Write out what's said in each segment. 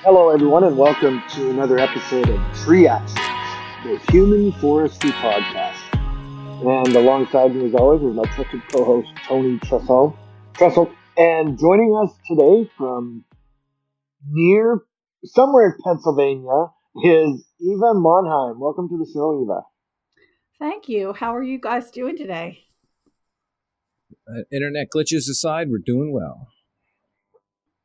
Hello, everyone, and welcome to another episode of Tree Actions, the Human Forestry Podcast. And alongside me, as always, is my trusted co-host, Tony Trussell. And joining us today from somewhere in Pennsylvania, is Eva Monheim. Welcome to the show, Eva. Thank you. How are you guys doing today? Internet glitches aside, we're doing well.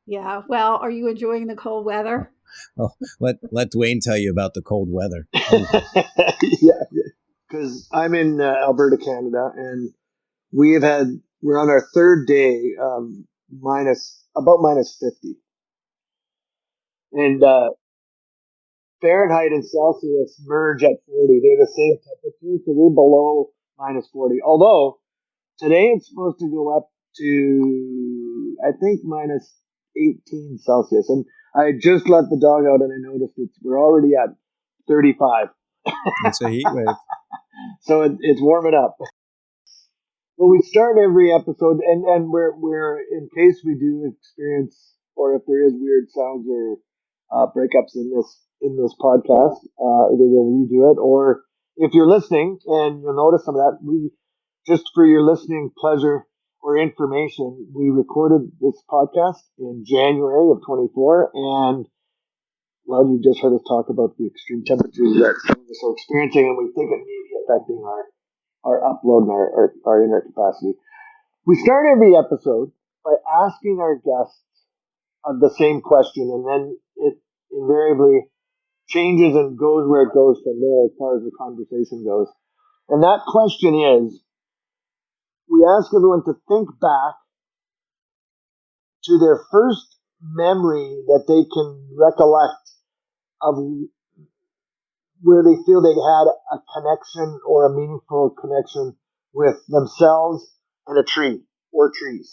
Yeah. Well, are you enjoying the cold weather? Oh, let Dwayne tell you about the cold weather. Yeah, because I'm in Alberta, Canada, and we're on our third day about minus 50. And Fahrenheit and Celsius merge at 40. They're the same temperature, so we're below minus 40. Although today it's supposed to go up to, I think, minus 18 Celsius. And I just let the dog out and I noticed we're already at 35. It's a heat wave. So it's warming up. Well, we start every episode, and we're in case we do experience, or if there is weird sounds or breakups in this podcast, either we'll redo it, or if you're listening and you'll notice some of that, we just for your listening pleasure or information, we recorded this podcast in January of 24, and well, you just heard us talk about the extreme temperatures that some of us are experiencing, and we think it may be affecting our upload and our internet capacity. We start every episode by asking our guests the same question, and then it invariably changes and goes where it goes from there as far as the conversation goes. And that question is, we ask everyone to think back to their first memory that they can recollect of where they feel they had a connection or a meaningful connection with themselves and a tree or trees.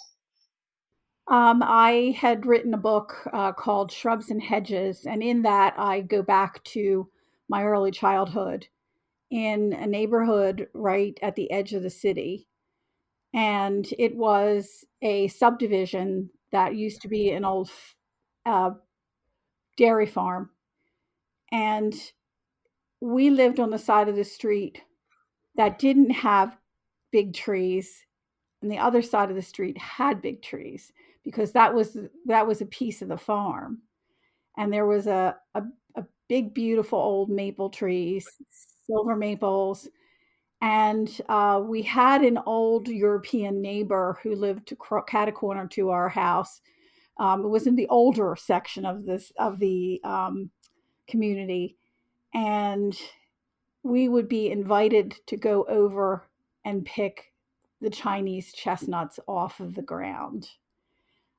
I had written a book called Shrubs and Hedges, and in that I go back to my early childhood in a neighborhood right at the edge of the city. And it was a subdivision that used to be an old uh, dairy farm. And we lived on the side of the street that didn't have big trees, and the other side of the street had big trees because that was a piece of the farm. And there was a big, beautiful old maple trees, silver maples. And we had an old European neighbor who lived cat a corner to our house. It was in the older section of the community, and we would be invited to go over and pick the Chinese chestnuts off of the ground.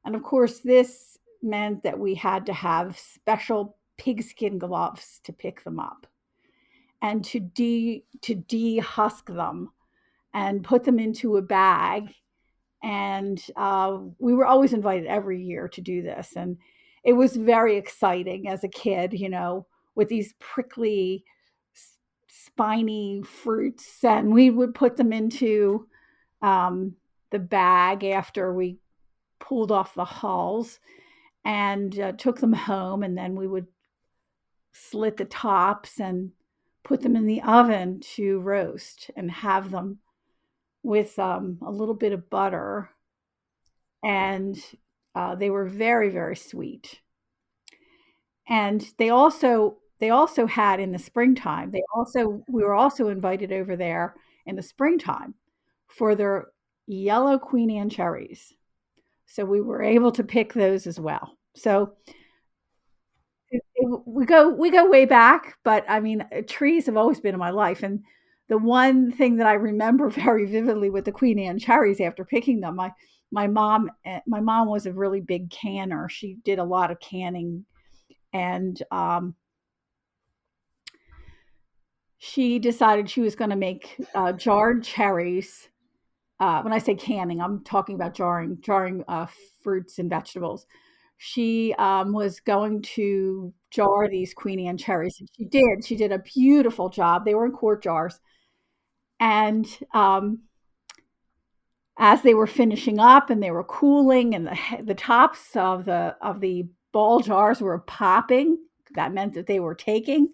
And of course, this meant that we had to have special pigskin gloves to pick them up and to de-husk them and put them into a bag. And we were always invited every year to do this. And it was very exciting as a kid, with these prickly, spiny fruits. And we would put them into the bag after we pulled off the hulls and took them home. And then we would slit the tops and put them in the oven to roast and have them with a little bit of butter. And they were very, very sweet. And they also had in the springtime. We were also invited over there in the springtime for their yellow Queen Anne cherries. So we were able to pick those as well. So we go way back, but I mean, trees have always been in my life. And the one thing that I remember very vividly with the Queen Anne cherries after picking them, my mom was a really big canner. She did a lot of canning, and she decided she was going to make jarred cherries. When I say canning, I'm talking about jarring fruits and vegetables. She was going to jar these Queen Anne cherries. She did. She did a beautiful job. They were in quart jars, and as they were finishing up and they were cooling, and the tops of the ball jars were popping. That meant that they were taking.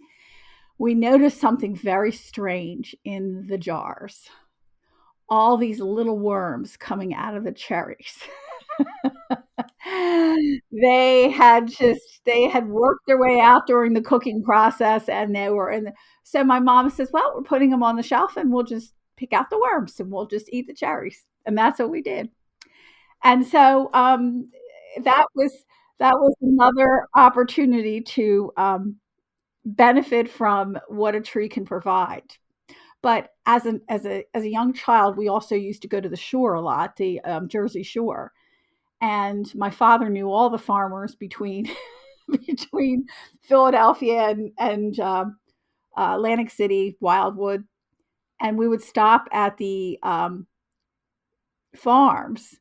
We noticed something very strange in the jars. All these little worms coming out of the cherries. They had worked their way out during the cooking process, and they were in. So my mom says, "Well, we're putting them on the shelf, and we'll just pick out the worms, and we'll just eat the cherries." And that's what we did. And so that was that was another opportunity to benefit from what a tree can provide. But as a young child, we also used to go to the shore a lot, the Jersey Shore, and my father knew all the farmers between between Philadelphia and Atlantic City, Wildwood, and we would stop at the farms,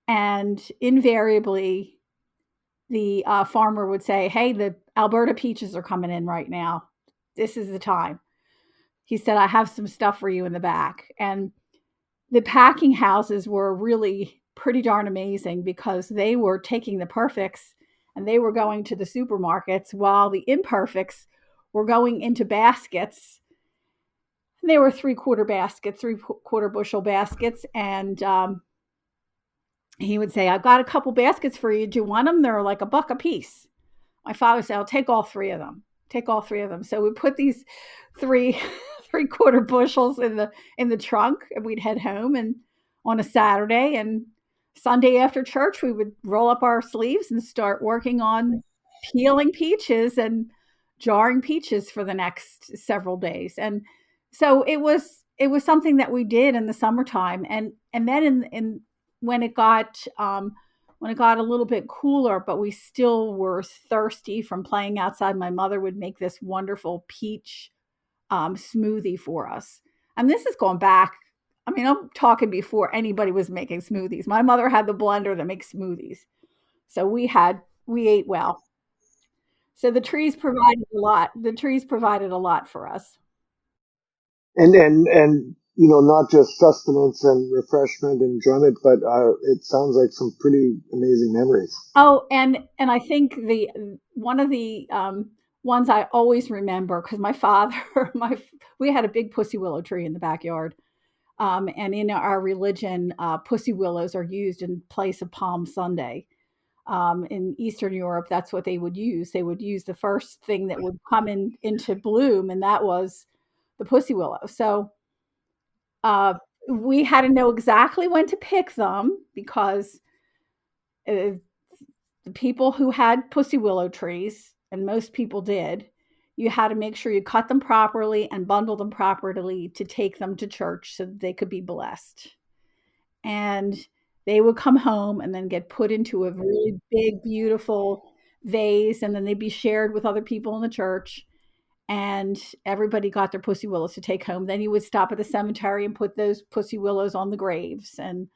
and invariably the farmer would say, "Hey, the Alberta peaches are coming in right now. This is the time." He said, "I have some stuff for you in the back." And the packing houses were really pretty darn amazing because they were taking the perfects and they were going to the supermarkets while the imperfects were going into baskets. And they were 3/4 bushel baskets. And he would say, "I've got a couple baskets for you. Do you want them? They're like $1 a piece." My father said, "I'll take all three of them. Take all three of them." So we put these three 3/4 bushels in the trunk, and we'd head home and on a Saturday, and Sunday after church we would roll up our sleeves and start working on peeling peaches and jarring peaches for the next several days. And so it was something that we did in the summertime, and then in when it got a little bit cooler, but we still were thirsty from playing outside, my mother would make this wonderful peach smoothie for us. And this is going back, I mean, I'm talking before anybody was making smoothies. My mother had the blender that makes smoothies. So we ate well. So the trees provided a lot. The trees provided a lot for us. And not just sustenance and refreshment and enjoyment, but it sounds like some pretty amazing memories. Oh, and I think the one of the ones I always remember, because my father, my we had a big pussy willow tree in the backyard, and in our religion, pussy willows are used in place of Palm Sunday. In Eastern Europe, that's what they would use. They would use the first thing that would come into bloom, and that was the pussy willow. So uh, we had to know exactly when to pick them because uh, the people who had pussy willow trees, and most people did, you had to make sure you cut them properly and bundle them properly to take them to church so that they could be blessed. And they would come home and then get put into a really big, beautiful vase, and then they'd be shared with other people in the church. And everybody got their pussy willows to take home. Then you would stop at the cemetery and put those pussy willows on the graves. And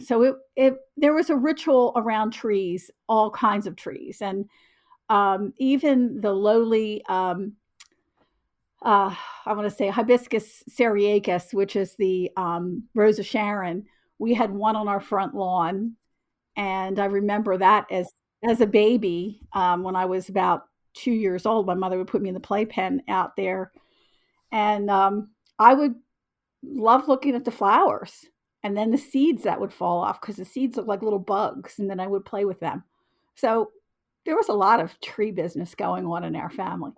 so it there was a ritual around trees, all kinds of trees, and even the lowly I want to say hibiscus syriacus, which is the rose of Sharon. We had one on our front lawn, and I remember that as a baby when I was about 2 years old. My mother would put me in the playpen out there, and I would love looking at the flowers and then the seeds that would fall off because the seeds look like little bugs, and then I would play with them. So there was a lot of tree business going on in our family.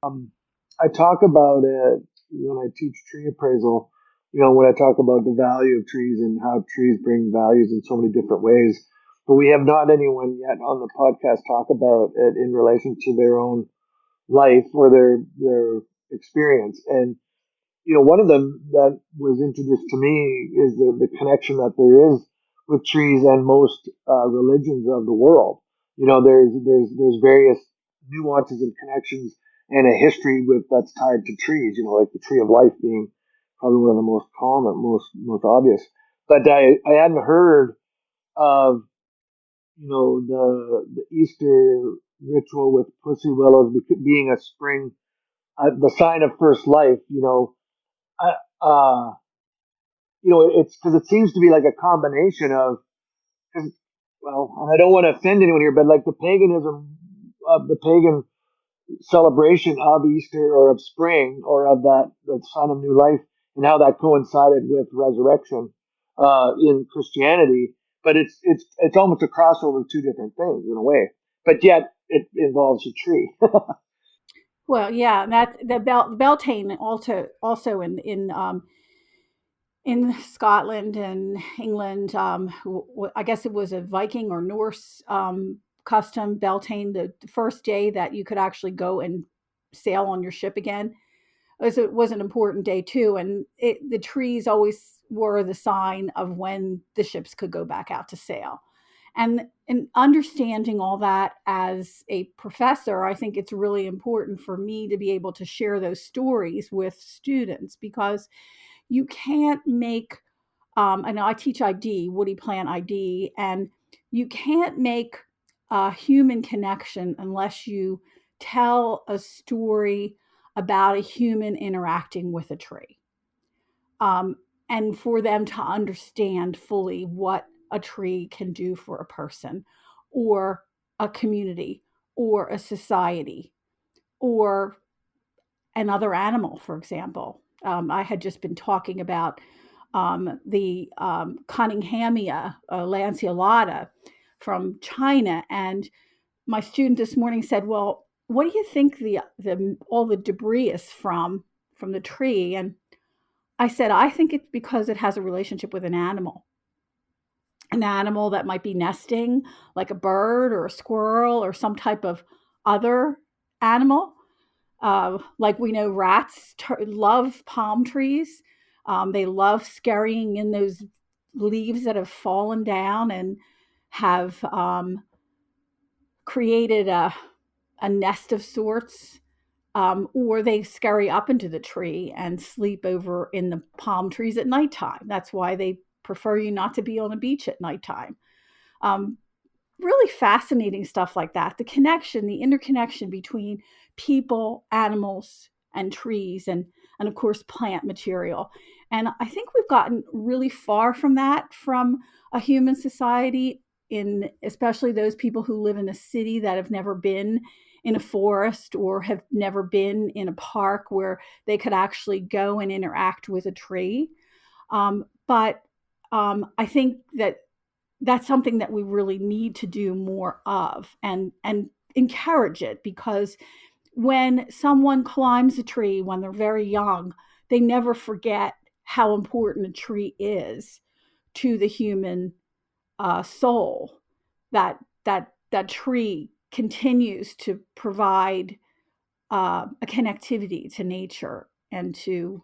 I talk about it when I teach tree appraisal. When I talk about the value of trees and how trees bring values in so many different ways. But we have not anyone yet on the podcast talk about it in relation to their own life or their experience. And one of them that was introduced to me is the connection that there is with trees and most religions of the world. There's various nuances and connections and a history with that's tied to trees. Like the tree of life being probably one of the most common, most obvious. But I hadn't heard of the Easter ritual with pussy willows being a spring, the sign of first life. I, uh, it's because it seems to be like a combination of, 'cause well, and I don't want to offend anyone here, but like the paganism of the pagan celebration of Easter or of spring or of that sign of new life and how that coincided with resurrection in Christianity. But it's almost a crossover of two different things in a way. But yet it involves a tree. Well, yeah, that the Beltane also in Scotland and England. I guess it was a Viking or Norse custom. Beltane, the first day that you could actually go and sail on your ship again, it was an important day too. And the trees always were the sign of when the ships could go back out to sail. And understanding all that as a professor, I think it's really important for me to be able to share those stories with students, because you can't make I know I teach ID, Woody Plant ID, and you can't make a human connection unless you tell a story about a human interacting with a tree. Um, and for them to understand fully what a tree can do for a person or a community or a society or another animal, for example. I had just been talking about the Cunninghamia lanceolata from China, and my student this morning said, "Well, what do you think the all the debris is from the tree?" And I said, "I think it's because it has a relationship with an animal that might be nesting, like a bird or a squirrel or some type of other animal. Like we know rats love palm trees. They love scurrying in those leaves that have fallen down and have created a nest of sorts. Or they scurry up into the tree and sleep over in the palm trees at nighttime. That's why they prefer you not to be on a beach at nighttime. Um, Really fascinating stuff like that. The connection, the interconnection between people, animals, and trees, and of course, plant material. And I think we've gotten really far from that from a human society, in especially those people who live in a city that have never been in a forest or have never been in a park where they could actually go and interact with a tree. But I think that that's something that we really need to do more of, and encourage it, because when someone climbs a tree when they're very young, they never forget how important a tree is to the human soul. That tree continues to provide a connectivity to nature and to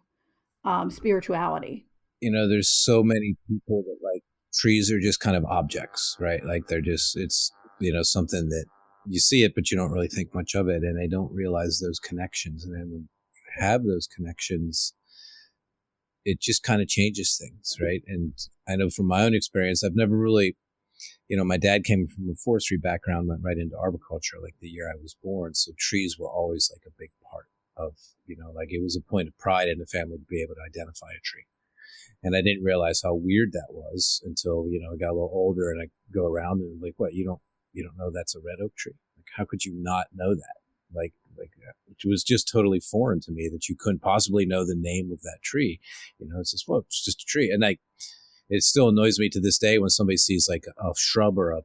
spirituality. There's so many people that like trees are just kind of objects, right? Like they're just, it's, something that you see it, but you don't really think much of it, and they don't realize those connections. And then when you have those connections, it just kind of changes things, right? And I know from my own experience, I've never really, my dad came from a forestry background, went right into arboriculture like the year I was born. So trees were always like a big part of, like it was a point of pride in the family to be able to identify a tree. And I didn't realize how weird that was until, I got a little older and I go around and like, what, you don't know that's a red oak tree? Like, how could you not know that? Like it was just totally foreign to me that you couldn't possibly know the name of that tree. It's just, well, it's just a tree. And like, it still annoys me to this day when somebody sees like a shrub or a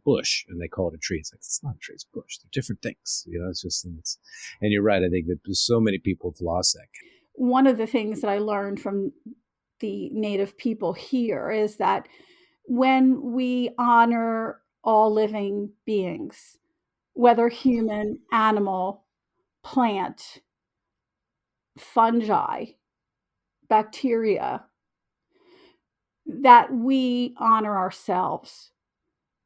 bush and they call it a tree. It's like, it's not a tree, it's a bush. They're different things. It's just, and you're right. I think that so many people have lost that. One of the things that I learned from the native people here is that when we honor all living beings, whether human, animal, plant, fungi, bacteria, that we honor ourselves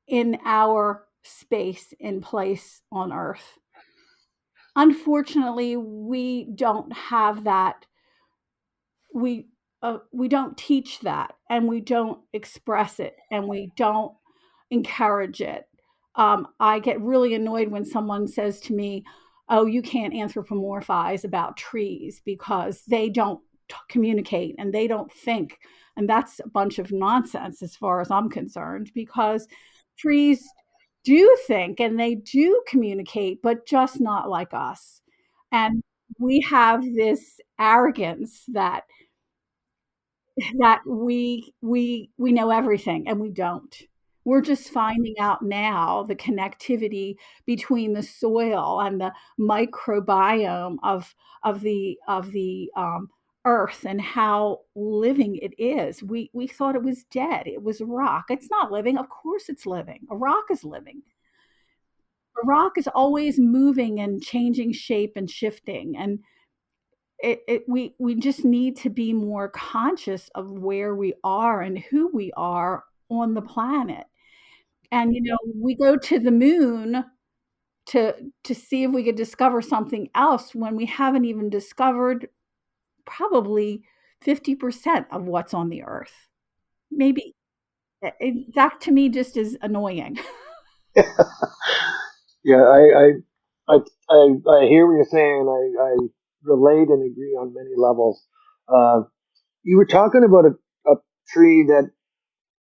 in our space and place on earth. Unfortunately, we don't have that. We don't teach that, and we don't express it, and we don't encourage it. I get really annoyed when someone says to me, "Oh, you can't anthropomorphize about trees because they don't communicate and they don't think." And that's a bunch of nonsense as far as I'm concerned, because trees do think and they do communicate, but just not like us. And we have this arrogance that we know everything, and we don't. We're just finding out now the connectivity between the soil and the microbiome of the earth and how living it is. We thought it was dead. It was a rock. It's not living. Of course it's living. A rock is living. A rock is always moving and changing shape and shifting, and we just need to be more conscious of where we are and who we are on the planet. And we go to the moon to see if we could discover something else when we haven't even discovered probably 50% of what's on the earth. Maybe that to me just is annoying. Yeah, I, I hear what you're saying. I relate and agree on many levels. Uh, you were talking about a tree that,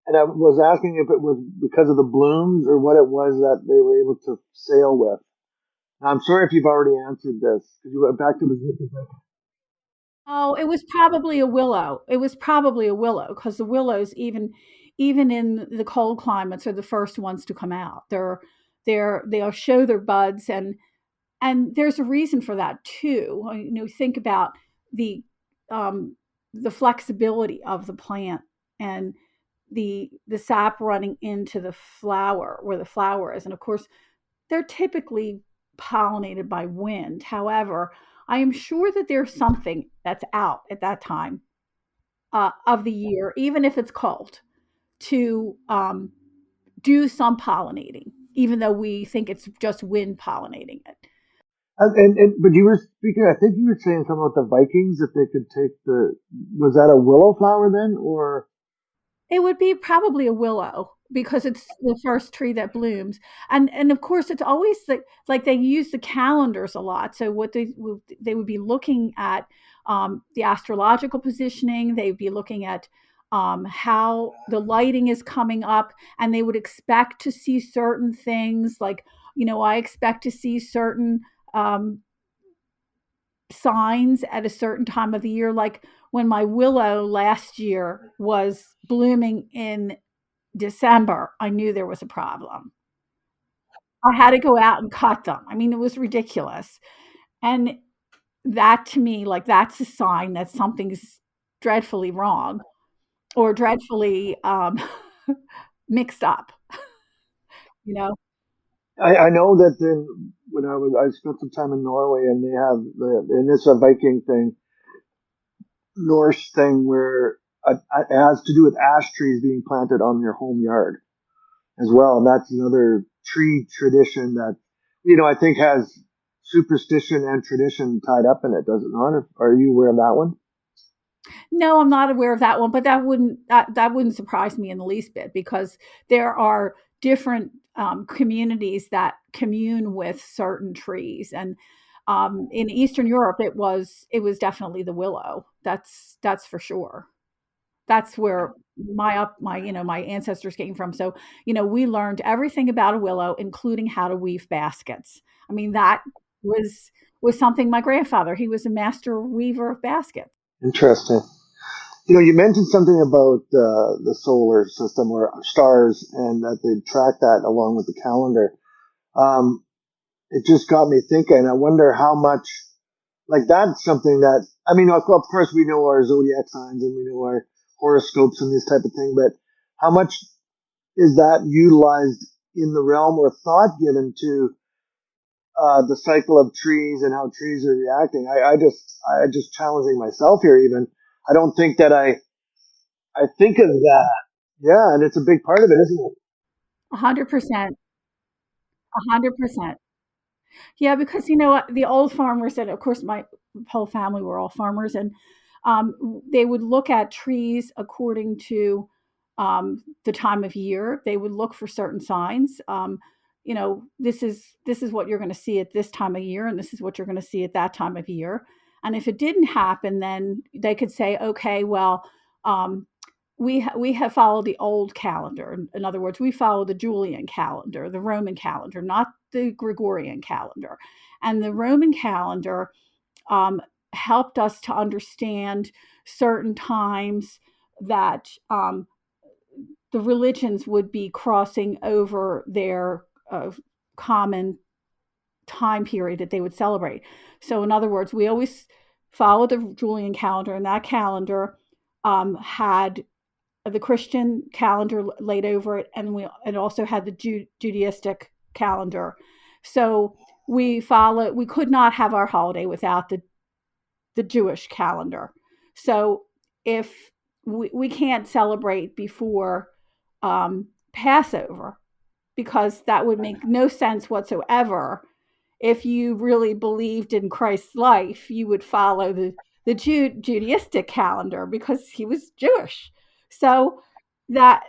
and I was asking if it was because of the blooms or what it was that they were able to sail with. Now, I'm sorry if you've already answered this because you went back to the. Oh, it was probably a willow. It was probably a willow because the willows, even in the cold climates, are the first ones to come out. They'll show their buds, and there's a reason for that too. Think about the um, the flexibility of the plant and the sap running into the flower where the flower is, and of course they're typically pollinated by wind. However, I am sure that there's something that's out at that time of the year, even if it's cold, to do some pollinating, even though we think it's just wind pollinating it. But you were speaking. I think you were saying something about the Vikings that they could take the. Was that a willow flower then, or? It would be probably a willow because it's the first tree that blooms, and of course it's always like they use the calendars a lot. So what they would be looking at the astrological positioning. They'd be looking at how the lighting is coming up, and they would expect to see certain things. Like I expect to see certain um, signs at a certain time of the year, like when my willow last year was blooming in December, I knew there was a problem. I had to go out and cut them. I mean, it was ridiculous. And that to me, like that's a sign that something's dreadfully wrong or dreadfully mixed up, you know? I know that then when I spent some time in Norway and they have and it's a Viking thing, Norse thing where it has to do with ash trees being planted on your home yard as well, and that's another tree tradition that I think has superstition and tradition tied up in it. Does it not? Are you aware of that one? No, I'm not aware of that one, but that wouldn't surprise me in the least bit because there are different communities that commune with certain trees, and in Eastern Europe, it was definitely the willow. That's for sure. That's where my ancestors came from. So we learned everything about a willow, including how to weave baskets. I mean, that was was something my grandfather. He was a master weaver of baskets. Interesting. You mentioned something about the solar system or stars, and that they track that along with the calendar. Um, it just got me thinking. I wonder how much, like that's something that I mean, of course, we know our zodiac signs and we know our horoscopes and this type of thing, but how much is that utilized in the realm or thought given to the cycle of trees and how trees are reacting? I just challenging myself here. Even I don't think that I think of that. Yeah, and it's a big part of it, isn't it? 100%. 100%. Yeah, because the old farmers, and of course my whole family were all farmers, and they would look at trees according to the time of year. They would look for certain signs. This is what you're going to see at this time of year, and this is what you're going to see at that time of year. And if it didn't happen, then they could say, okay, well, um, we have followed the old calendar. In other words, we follow the Julian calendar, the Roman calendar, not the Gregorian calendar. And the Roman calendar helped us to understand certain times that the religions would be crossing over their common time period that they would celebrate. So, in other words, we always followed the Julian calendar, and that calendar had the Christian calendar laid over it, and it also had the Judaistic calendar. So we could not have our holiday without the Jewish calendar. So if we can't celebrate before Passover, because that would make no sense whatsoever. If you really believed in Christ's life, you would follow the Judaistic calendar because he was Jewish. So that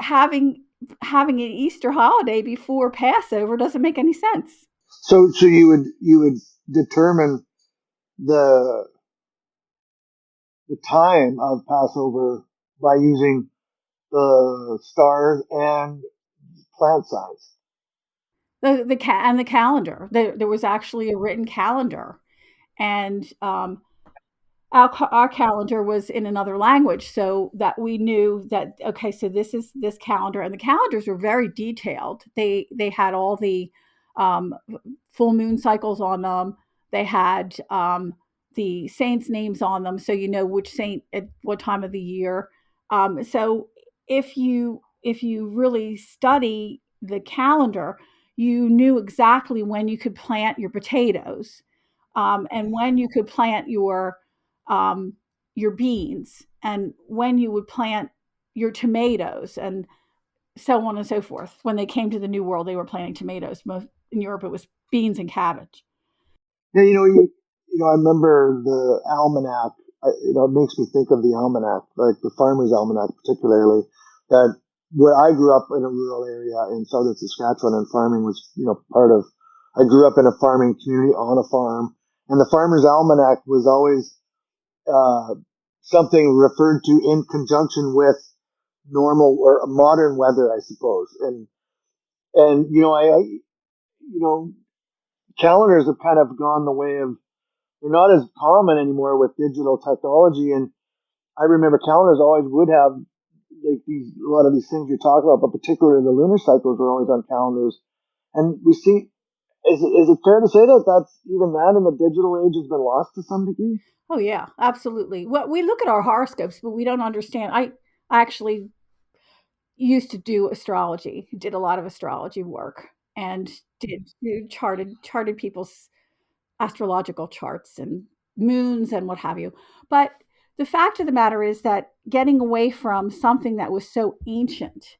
having an Easter holiday before Passover doesn't make any sense. So you would determine the time of Passover by using the stars and plant size. The calendar. There was actually a written calendar, and our calendar was in another language, so that we knew that, okay, so this is this calendar, and the calendars were very detailed. They had all the full moon cycles on them. They had the saints' names on them, so you know which saint at what time of the year. So if you really study the calendar, you knew exactly when you could plant your potatoes, and when you could plant your beans, and when you would plant your tomatoes, and so on and so forth. When they came to the New World, they were planting tomatoes. Most in Europe, it was beans and cabbage. Yeah, I remember the almanac. It makes me think of the almanac, like the farmer's almanac, particularly. That where I grew up in a rural area in southern Saskatchewan, and farming was, part of. I grew up in a farming community on a farm, and the farmer's almanac was always something referred to in conjunction with normal or modern weather, I suppose. And calendars have kind of gone the way of, they're not as common anymore with digital technology. And I remember calendars always would have like a lot of these things you're talking about, but particularly the lunar cycles were always on calendars. And we see, is it fair to say that even that in the digital age has been lost to some degree? Oh yeah, absolutely. Well, we look at our horoscopes, but we don't understand. I actually used to do astrology, did a lot of astrology work, and charted people's astrological charts and moons and what have you. But the fact of the matter is that getting away from something that was so ancient,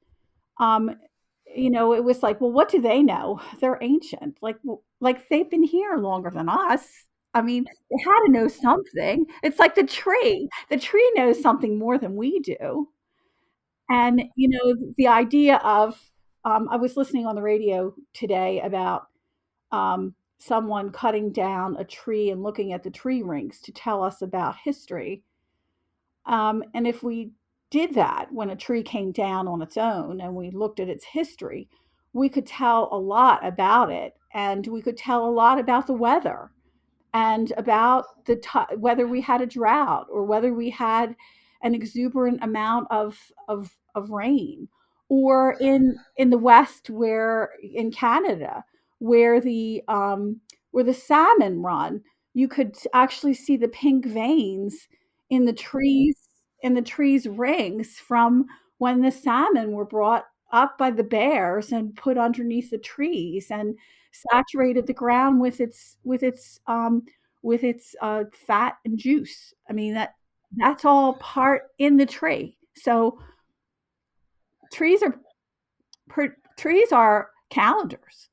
um, it was like, well, what do they know? They're ancient. Like they've been here longer than us. I mean, they had to know something. It's like the tree. The tree knows something more than we do. And the idea of I was listening on the radio today about someone cutting down a tree and looking at the tree rings to tell us about history. And if we did that when a tree came down on its own and we looked at its history, we could tell a lot about it, and we could tell a lot about the weather, and about whether we had a drought or whether we had an exuberant amount of rain, or in the West, where in Canada, where the salmon run, you could actually see the pink veins in the trees rings from when the salmon were brought up by the bears and put underneath the trees and saturated the ground with its fat and juice. I mean, that's all part in the tree. So trees are trees are calendars.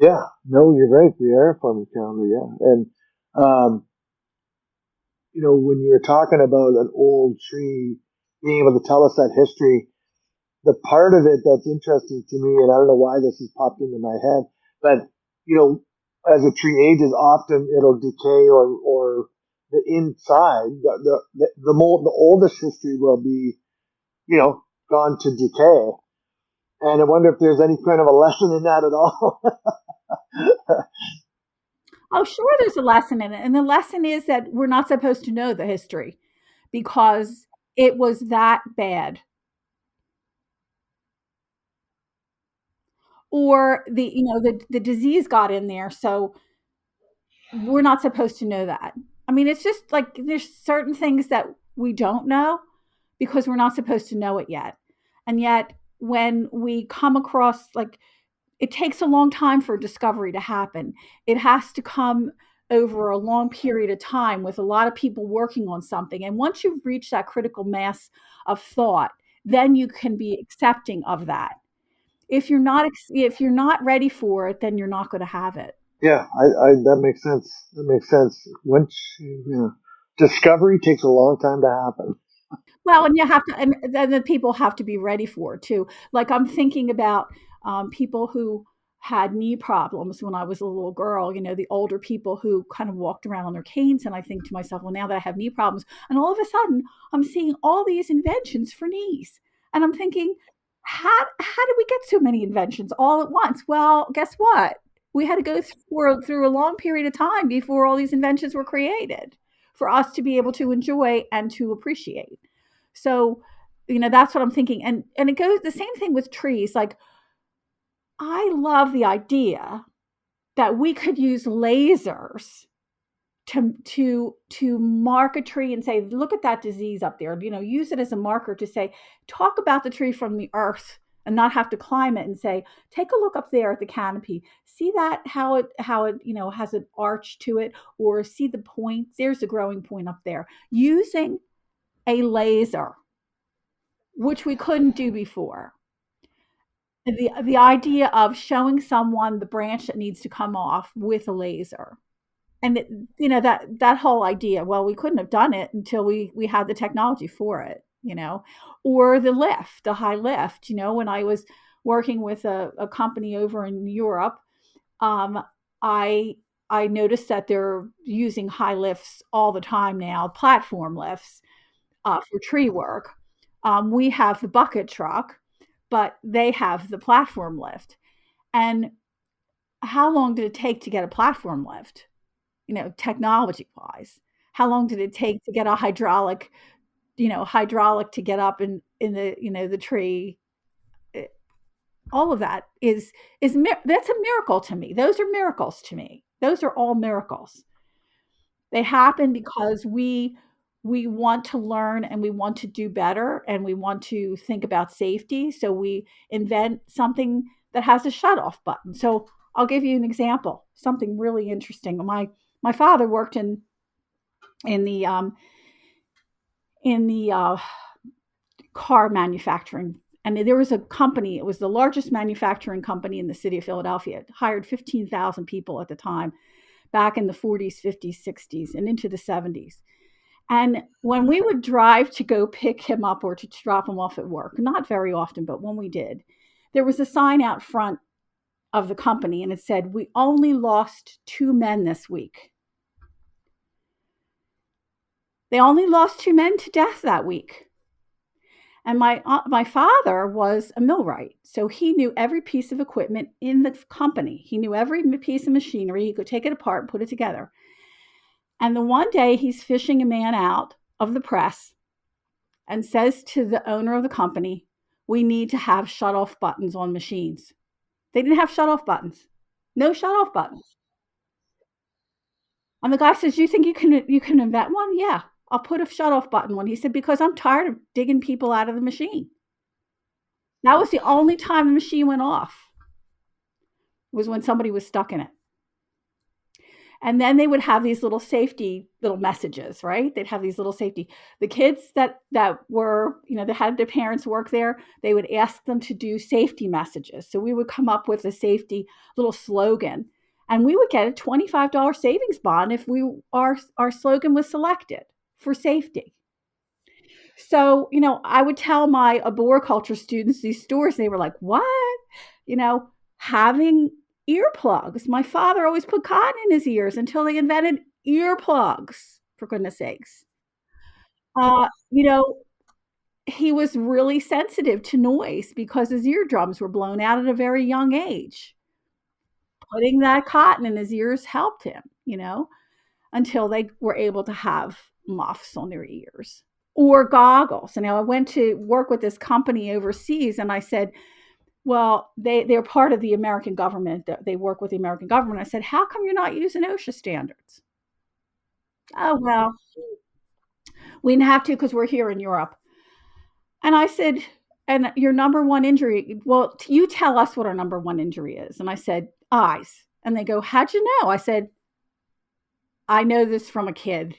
Yeah, no, you're right. They are a form of calendar, yeah. And um, when you were talking about an old tree being able to tell us that history, the part of it that's interesting to me, and I don't know why this has popped into my head, but as a tree ages, often it'll decay or the inside, the oldest history will be, gone to decay. And I wonder if there's any kind of a lesson in that at all. Oh, sure, there's a lesson in it. And the lesson is that we're not supposed to know the history because it was that bad. Or the disease got in there. So we're not supposed to know that. I mean, it's just like there's certain things that we don't know because we're not supposed to know it yet. And yet, when we come across, like, it takes a long time for discovery to happen. It has to come over a long period of time with a lot of people working on something. And once you've reached that critical mass of thought, then you can be accepting of that. If you're not ready for it, then you're not going to have it. Yeah, that makes sense. That makes sense. Once discovery takes a long time to happen. Well, and you have to, and then the people have to be ready for it too. Like I'm thinking about people who had knee problems when I was a little girl. The older people who kind of walked around on their canes, and I think to myself, well, now that I have knee problems, and all of a sudden I'm seeing all these inventions for knees, and I'm thinking, how did we get so many inventions all at once? Well, guess what? We had to go through a long period of time before all these inventions were created for us to be able to enjoy and to appreciate. So, that's what I'm thinking. And it goes the same thing with trees. Like, I love the idea that we could use lasers to mark a tree and say, look at that disease up there. Use it as a marker to say, talk about the tree from the earth and not have to climb it and say, take a look up there at the canopy. See that how it has an arch to it, or see the point. There's a growing point up there. Using a laser, which we couldn't do before. The idea of showing someone the branch that needs to come off with a laser. And that whole idea, well, we couldn't have done it until we had the technology for it, or the high lift. When I was working with a company over in Europe, I noticed that they're using high lifts all the time now, platform lifts, for tree work. We have the bucket truck, but they have the platform lift. And how long did it take to get a platform lift? Technology wise, how long did it take to get a hydraulic to get up in the tree? All of that that's a miracle to me. Those are miracles to me. Those are all miracles. They happen because we want to learn, and we want to do better, and we want to think about safety. So we invent something that has a shut off button. So I'll give you an example, something really interesting. My father worked in the car manufacturing, and there was a company. It was the largest manufacturing company in the city of Philadelphia. It hired 15,000 people at the time, back in the 40s, 50s, 60s, and into the 70s. And when we would drive to go pick him up or to drop him off at work, not very often, but when we did, there was a sign out front of the company, and it said, "We only lost 2 men this week." They only lost 2 men to death that week. And my father was a millwright, so he knew every piece of equipment in the company. He knew every piece of machinery. He could take it apart and put it together. And the one day he's fishing a man out of the press and says to the owner of the company, "We need to have shut-off buttons on machines." They didn't have shut-off buttons. No shut-off buttons. And the guy says, "You think you can invent one?" "Yeah, I'll put a shut-off button on." He said, "Because I'm tired of digging people out of the machine." That was the only time the machine went off, was when somebody was stuck in it. And then they would have these little safety little messages, right? They'd have these little safety. The kids that were, that had their parents work there, they would ask them to do safety messages. So we would come up with a safety little slogan, and we would get a $25 savings bond if our slogan was selected for safety. So, I would tell my arboriculture students these stories. They were like, "What?" Having earplugs. My father always put cotton in his ears until they invented earplugs for goodness sakes. You know, he was really sensitive to noise because his eardrums were blown out at a very young age. Putting that cotton in his ears helped him, until they were able to have muffs on their ears or goggles. And I went to work with this company overseas, and I said, well, they're part of the American government. They work with the American government. I said, how come you're not using OSHA standards? Oh, well, we didn't have to because we're here in Europe. And I said, and your number one injury, well, you tell us what our number one injury is. And I said, eyes. And they go, how'd you know? I said, I know this from a kid.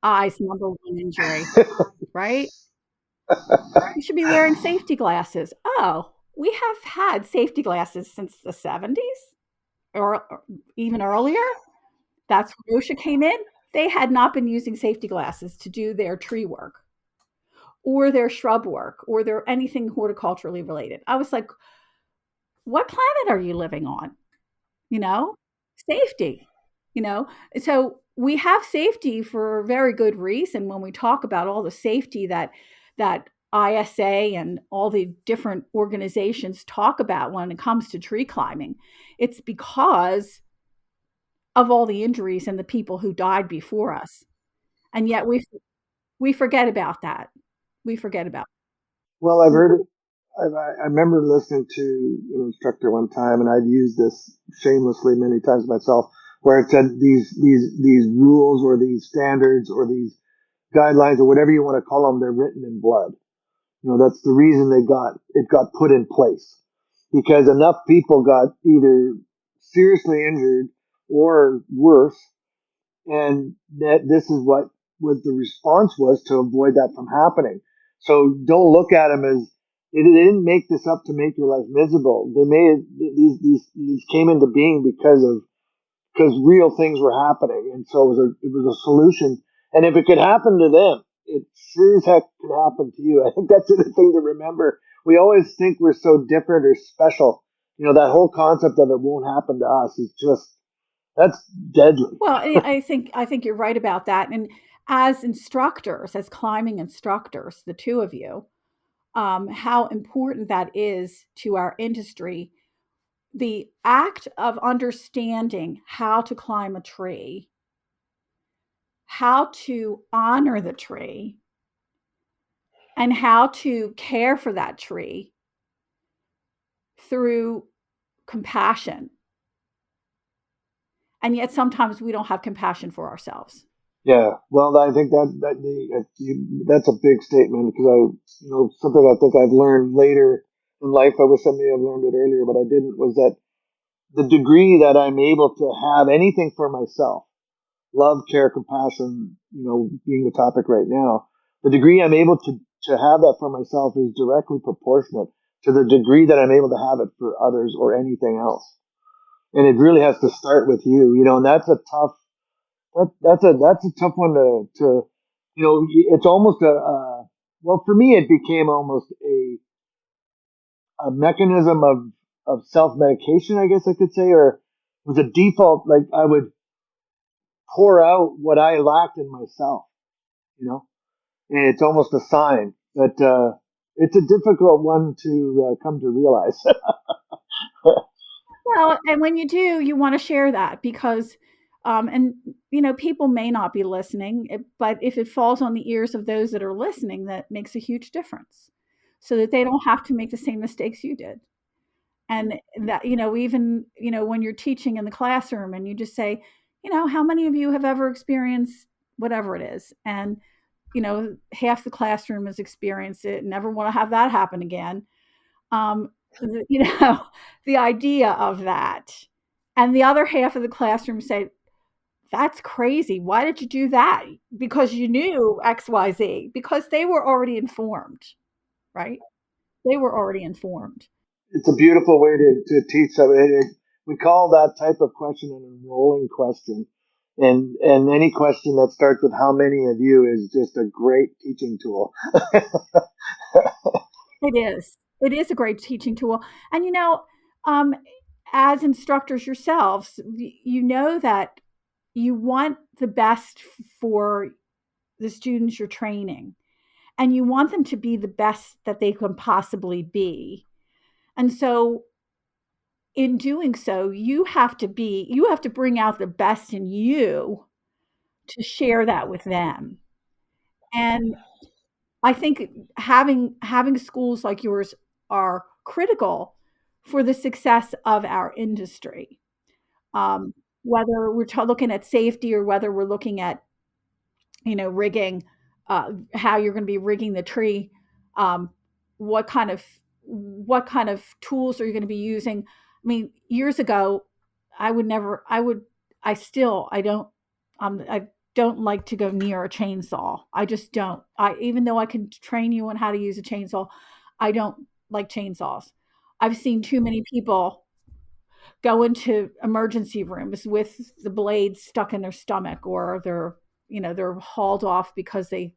Eyes, number one injury, right? You should be wearing safety glasses. Oh, we have had safety glasses since the 70s or even earlier. That's when OSHA came in. They had not been using safety glasses to do their tree work or their shrub work or their anything horticulturally related. I was like, what planet are you living on? Safety, So we have safety for a very good reason when we talk about all the safety that ISA and all the different organizations talk about when it comes to tree climbing. It's because of all the injuries and the people who died before us. And yet we forget about that. We forget about it. Well, I've heard it. I remember listening to an instructor one time, and I've used this shamelessly many times myself, where it said these rules or these standards or these guidelines or whatever you want to call them, they're written in blood. That's the reason it got put in place, because enough people got either seriously injured or worse, and that this is what the response was to avoid that from happening. So don't look at them as they didn't make this up to make your life miserable. They made these came into being because real things were happening, and so it was a solution. And if it could happen to them, it sure as heck could happen to you. I think that's the thing to remember. We always think we're so different or special. That whole concept of it won't happen to us is just, that's deadly. Well, I think you're right about that. And as instructors, as climbing instructors, the two of you, how important that is to our industry. The act of understanding how to climb a tree, how to honor the tree, and how to care for that tree through compassion. And yet sometimes we don't have compassion for ourselves. Yeah, well, I think that's a big statement, because something I think I've learned later in life. I wish I may have learned it earlier, but I didn't. Was that the degree that I'm able to have anything for myself, love, care, compassion, being the topic right now, the degree I'm able to have that for myself is directly proportionate to the degree that I'm able to have it for others or anything else. And it really has to start with you, and that's a tough. That's a tough one to it's almost well, for me it became almost a mechanism of self-medication, I guess I could say, or it was a default, like I would pour out what I lacked in myself, and it's almost a sign, but it's a difficult one to come to realize. Well, and when you do, you want to share that because, and people may not be listening, but if it falls on the ears of those that are listening, that makes a huge difference, so that they don't have to make the same mistakes you did. And that, even, when you're teaching in the classroom and you just say, how many of you have ever experienced whatever it is? And, half the classroom has experienced it and never want to have that happen again. The idea of that. And the other half of the classroom say, that's crazy. Why did you do that? Because you knew XYZ, because they were already informed, right? They were already informed. It's a beautiful way to teach something. We call that type of question an enrolling question. And any question that starts with how many of you is just a great teaching tool. It is. It is a great teaching tool. And, as instructors yourselves, you know that you want the best for the students you're training, and you want them to be the best that they can possibly be. And so in doing so, you have to bring out the best in you to share that with them. And I think having schools like yours are critical for the success of our industry. Whether we're looking at safety or whether we're looking at, rigging, how you're going to be rigging the tree, um, what kind of tools are you going to be using? I mean, years ago, I would never, I would, I still, I don't like to go near a chainsaw. I just don't. Even though I can train you on how to use a chainsaw, I don't like chainsaws. I've seen too many people go into emergency rooms with the blades stuck in their stomach, or they're hauled off because they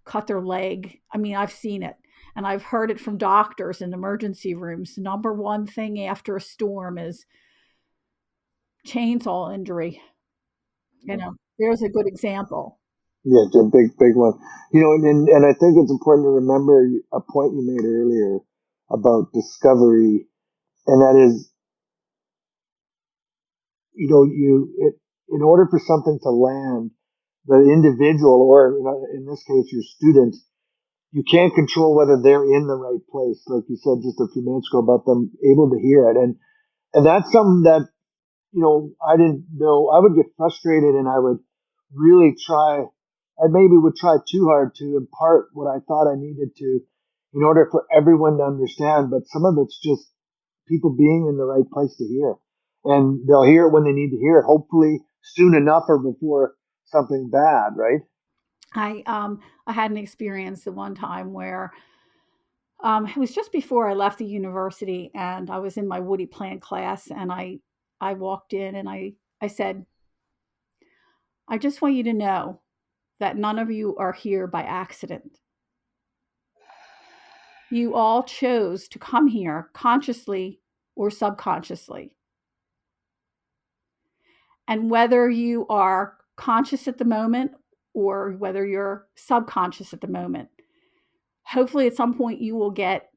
cut their leg. I mean, I've seen it, and I've heard it from doctors in emergency rooms. Number one thing after a storm is chainsaw injury. There's a good example. Yeah, it's a big one. And I think it's important to remember a point you made earlier about discovery, and that is, in order for something to land, the individual, or in this case, your student, you can't control whether they're in the right place. Like you said just a few minutes ago about them able to hear it, and that's something that I didn't know. I would get frustrated, and I would really try. I maybe would try too hard to impart what I thought I needed to, in order for everyone to understand. But some of it's just people being in the right place to hear, and they'll hear it when they need to hear it. Hopefully, soon enough or before something bad. Right? I had an experience the one time where, it was just before I left the university, and I was in my woody plant class, and I walked in, and I said, I just want you to know that none of you are here by accident. You all chose to come here consciously or subconsciously. And whether you are conscious at the moment or whether you're subconscious at the moment, hopefully at some point you will get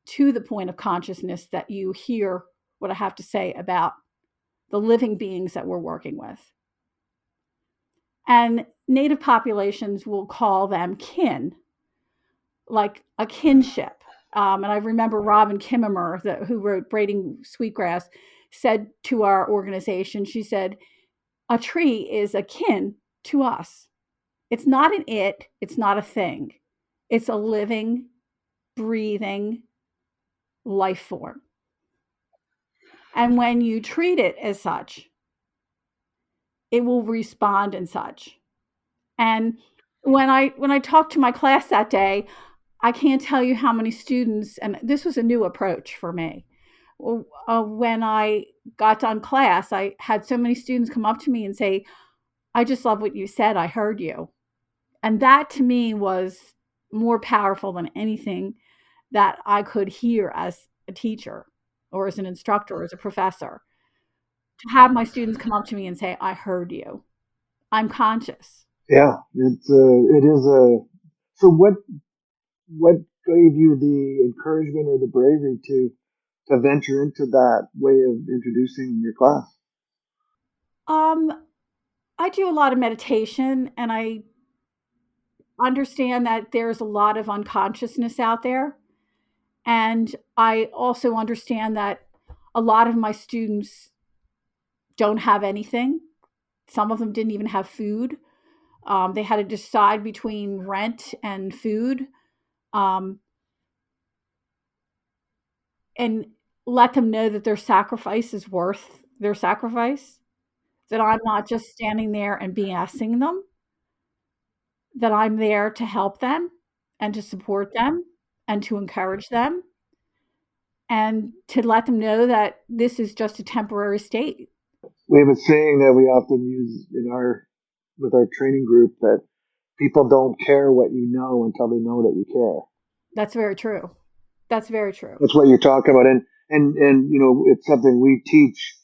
to the point of consciousness that you hear what I have to say about the living beings that we're working with. And native populations will call them kin, like a kinship. And I remember Robin Kimmerer, who wrote Braiding Sweetgrass, said to our organization, she said, a tree is akin to us. It's not an it, it's not a thing. It's a living, breathing life form. And when you treat it as such, it will respond in such. And when I talked to my class that day, I can't tell you how many students, and this was a new approach for me. When I got done class, I had so many students come up to me and say, I just love what you said. I heard you. And that to me was more powerful than anything that I could hear as a teacher or as an instructor or as a professor. To have my students come up to me and say, I heard you. I'm conscious. Yeah, it is a. So what gave you the encouragement or the bravery to venture into that way of introducing your class? I do a lot of meditation, and I understand that there's a lot of unconsciousness out there. And I also understand that a lot of my students don't have anything. Some of them didn't even have food. They had to decide between rent and food, um, and let them know that their sacrifice is worth their sacrifice. That I'm not just standing there and BSing them, that I'm there to help them and to support them and to encourage them and to let them know that this is just a temporary state. We have a saying that we often use with our training group, that people don't care what you know until they know that you care. That's very true. That's very true. That's what you're talking about, and it's something we teach.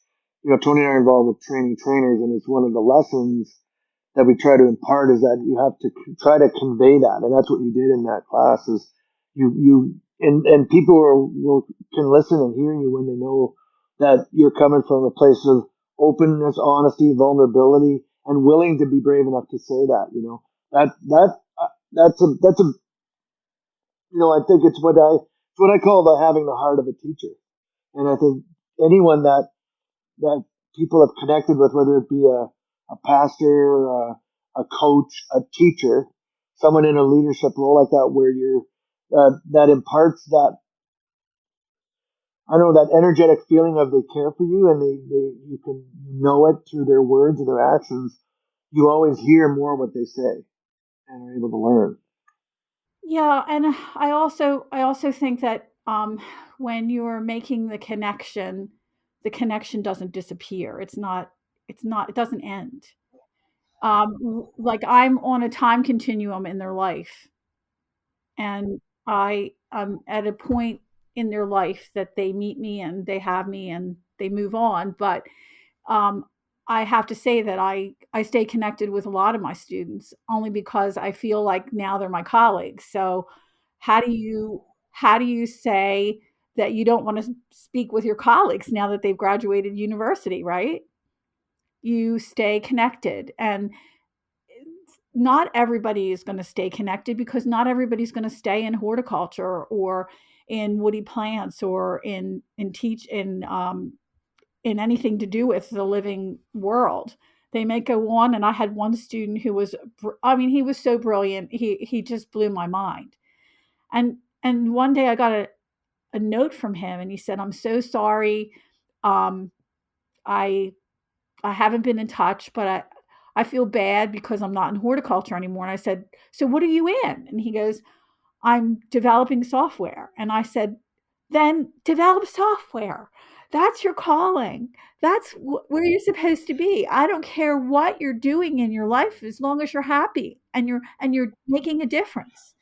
Tony and I are involved with training trainers, and it's one of the lessons that we try to impart is that you have to try to convey that, and that's what you did in that class. Is and people can listen and hear you when they know that you're coming from a place of openness, honesty, vulnerability, and willing to be brave enough to say that. That's a I think it's what I call the having the heart of a teacher, and I think anyone that people have connected with, whether it be a pastor, a coach, a teacher, someone in a leadership role like that, where that imparts that, I don't know, that energetic feeling of they care for you, and you can know it through their words and their actions. You always hear more what they say and are able to learn. Yeah, and I also think that when you're making the connection doesn't disappear. It's not it doesn't end. Like I'm on a time continuum in their life, and I'm at a point in their life that they meet me and they have me and they move on. But um, I have to say that I stay connected with a lot of my students only because I feel like now they're my colleagues. So how do you how do you say that you don't want to speak with your colleagues now that they've graduated university, right? You stay connected, and not everybody is going to stay connected because not everybody's going to stay in horticulture or in woody plants or in teach in anything to do with the living world. They may go on, and I had one student who was, I mean, he was so brilliant. He just blew my mind. And one day I got a note from him, and he said, "I'm so sorry. Um, I I haven't been in touch, but I feel bad because I'm not in horticulture anymore." And I said, "So what are you in?" And he goes, "I'm developing software." And I said, "Then develop software. That's your calling. That's where you're supposed to be. I don't care what you're doing in your life as long as you're happy and you're making a difference."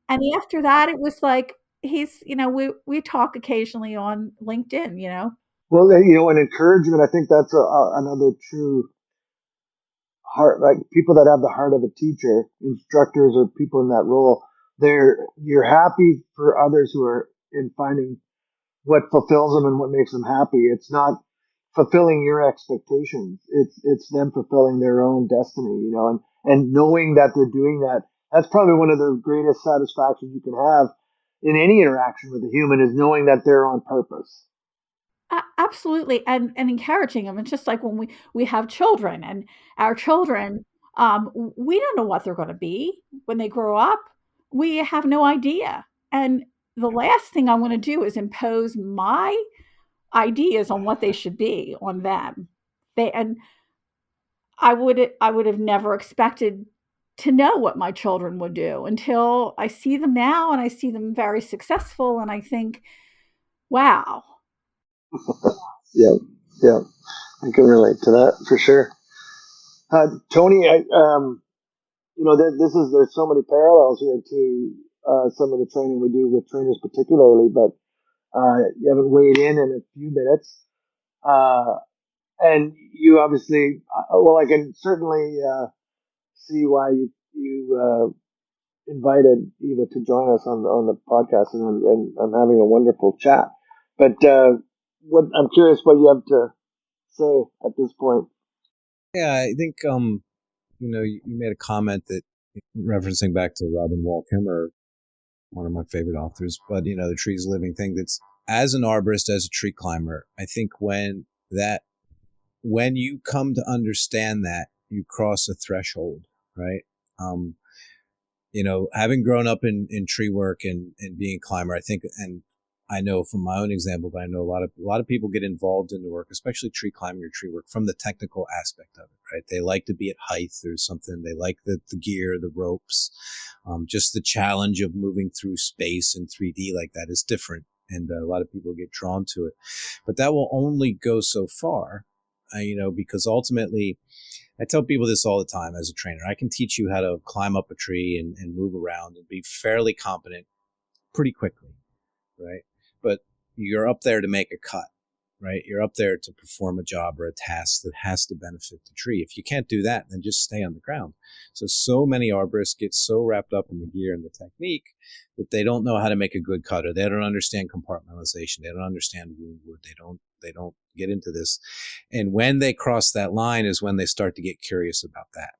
And after that, it was like we talk occasionally on LinkedIn. Well, and encouragement. I think that's another true heart, like people that have the heart of a teacher, instructors, or people in that role. You're happy for others who are in finding what fulfills them and what makes them happy. It's not fulfilling your expectations. It's them fulfilling their own destiny, and knowing that they're doing that. That's probably one of the greatest satisfactions you can have in any interaction with a human, is knowing that they're on purpose. Absolutely, and encouraging them. It's just like when we have children, and our children, we don't know what they're going to be when they grow up. We have no idea, and the last thing I want to do is impose my ideas on what they should be on them. And I would have never expected to know what my children would do until I see them now, and I see them very successful, and I think, wow. Yeah, yeah, I can relate to that for sure. Tony, there's so many parallels here to some of the training we do with trainers, particularly, but you haven't weighed in a few minutes, and you obviously, well, I can certainly see why you invited Eva to join us on the podcast, and I'm having a wonderful chat. But what I'm curious what you have to say at this point. Yeah, I think you made a comment that, referencing back to Robin Wall Kimmerer, one of my favorite authors, but the tree's a living thing. That's, as an arborist, as a tree climber, I think when you come to understand that, you cross a threshold, right? Um, having grown up in tree work and being a climber, I think, and I know from my own example, but I know a lot of people get involved in the work, especially tree climbing or tree work, from the technical aspect of it, right? They like to be at height or something. They like the gear, the ropes, just the challenge of moving through space in 3D like that is different. And a lot of people get drawn to it, but that will only go so far, because ultimately, I tell people this all the time as a trainer. I can teach you how to climb up a tree and move around and be fairly competent pretty quickly, right? But you're up there to make a cut. right? You're up there to perform a job or a task that has to benefit the tree. If you can't do that, then just stay on the ground. So many arborists get so wrapped up in the gear and the technique that they don't know how to make a good cutter. They don't understand compartmentalization. They don't understand wood. They don't get into this. And when they cross that line is when they start to get curious about that.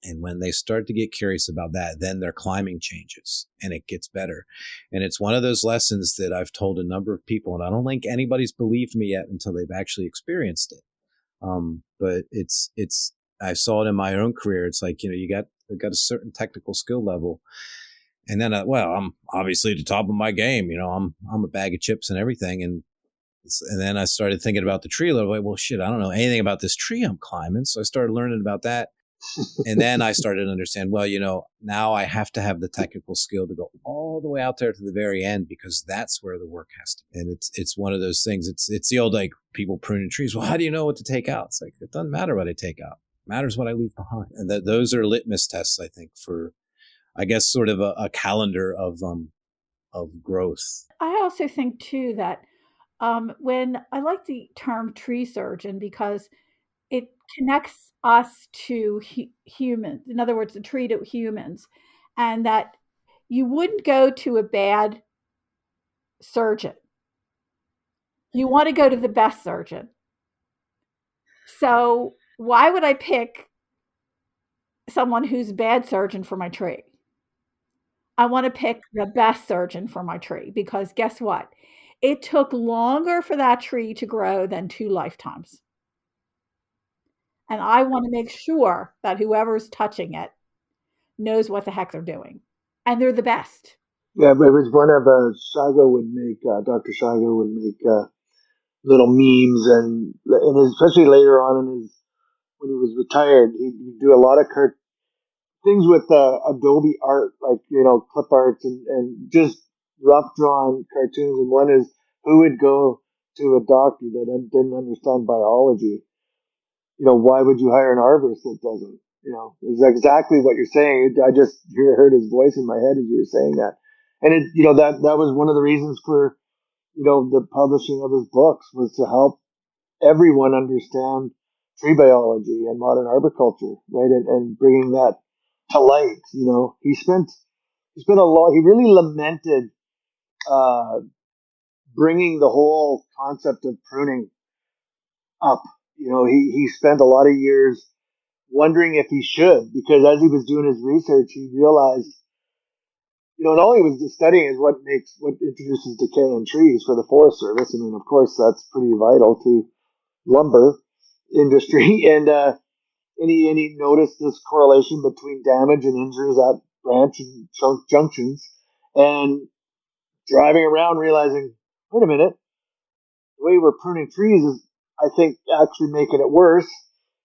And when they start to get curious about that, then their climbing changes and it gets better. And it's one of those lessons that I've told a number of people, and I don't think anybody's believed me yet until they've actually experienced it. But I saw it in my own career. It's like, you got a certain technical skill level. And then, I'm obviously at the top of my game. I'm a bag of chips and everything. And then I started thinking about the tree a little bit. Well, shit, I don't know anything about this tree I'm climbing. So I started learning about that. And then I started to understand, now I have to have the technical skill to go all the way out there to the very end, because that's where the work has to be. And it's one of those things. It's the old, like, people pruning trees. Well, how do you know what to take out? It's like, it doesn't matter what I take out. It matters what I leave behind. And those are litmus tests, I think, for, I guess, sort of a calendar of growth. I also think too that when I like the term tree surgeon, because it connects us to humans. In other words, the tree to humans, and that you wouldn't go to a bad surgeon. You want to go to the best surgeon. So why would I pick someone who's a bad surgeon for my tree? I want to pick the best surgeon for my tree, because guess what? It took longer for that tree to grow than 2 lifetimes. And I want to make sure that whoever's touching it knows what the heck they're doing. And they're the best. Yeah, but it was one of Dr. Shigo would make little memes, and especially later on when he was retired, he'd do a lot of things with Adobe art, like, clip arts and just rough drawn cartoons. And one is, who would go to a doctor that didn't understand biology? Why would you hire an arborist that doesn't? It's exactly what you're saying. I just heard his voice in my head as you were saying that. And that was one of the reasons for, the publishing of his books, was to help everyone understand tree biology and modern arboriculture, right? And bringing that to light. He spent he really lamented, bringing the whole concept of pruning up. He spent a lot of years wondering if he should, because as he was doing his research, he realized, and all he was just studying is what introduces decay in trees for the Forest Service. I mean, of course, that's pretty vital to lumber industry, and he noticed this correlation between damage and injuries at branch and trunk junctions, and driving around realizing, wait a minute, the way we're pruning trees is, I think, actually making it worse.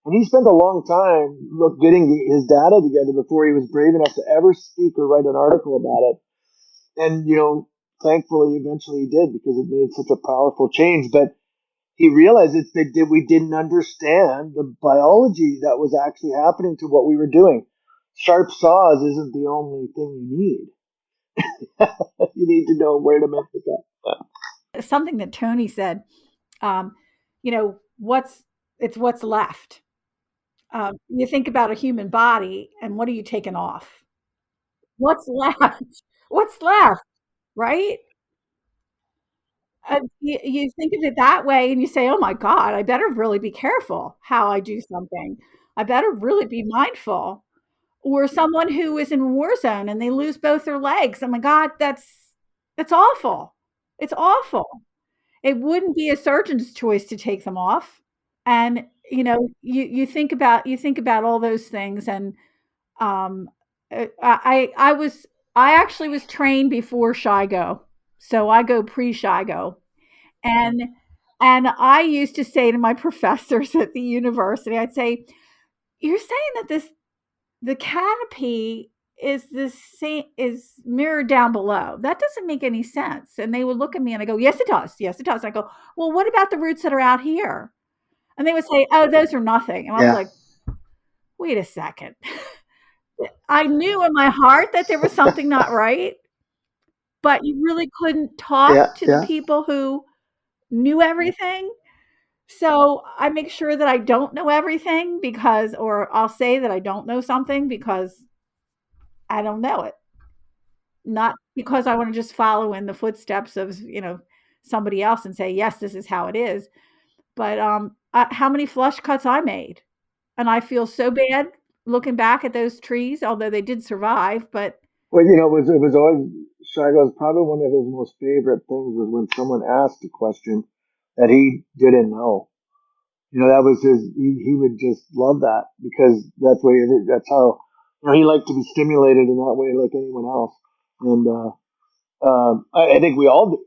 And he spent a long time getting his data together before he was brave enough to ever speak or write an article about it. And, thankfully, eventually he did, because it made such a powerful change. But he realized we didn't understand the biology that was actually happening to what we were doing. Sharp saws isn't the only thing you need. You need to know where to make the cut. Yeah. Something that Tony said, what's left. You think about a human body, and what are you taking off? What's left? What's left, right? You think of it that way, and you say, "Oh my God, I better really be careful how I do something. I better really be mindful." Or someone who is in a war zone and they lose both their legs. Oh my God, that's awful. It's awful. It wouldn't be a surgeon's choice to take them off. And you think about all those things. And I actually was trained before Shigo, so I go pre-Shigo. And I used to say to my professors at the university, I'd say, "You're saying that the canopy is the same, is mirrored down below. That doesn't make any sense." And they would look at me and I go, "Yes, it does. Yes, it does." I go, "Well, what about the roots that are out here?" And they would say, "Oh, those are nothing." And I was like, wait a second. I knew in my heart that there was something not right, but you really couldn't talk to the people who knew everything. So I make sure that I don't know everything or I'll say that I don't know something because I don't know it. Not because I want to just follow in the footsteps of, somebody else and say, yes, this is how it is. But how many flush cuts I made. And I feel so bad looking back at those trees, although they did survive. But Well, it was always Shigo's probably one of his most favorite things was when someone asked a question that he didn't know. That was he would just love that because that's how, he liked to be stimulated in that way like anyone else. And I think we all do,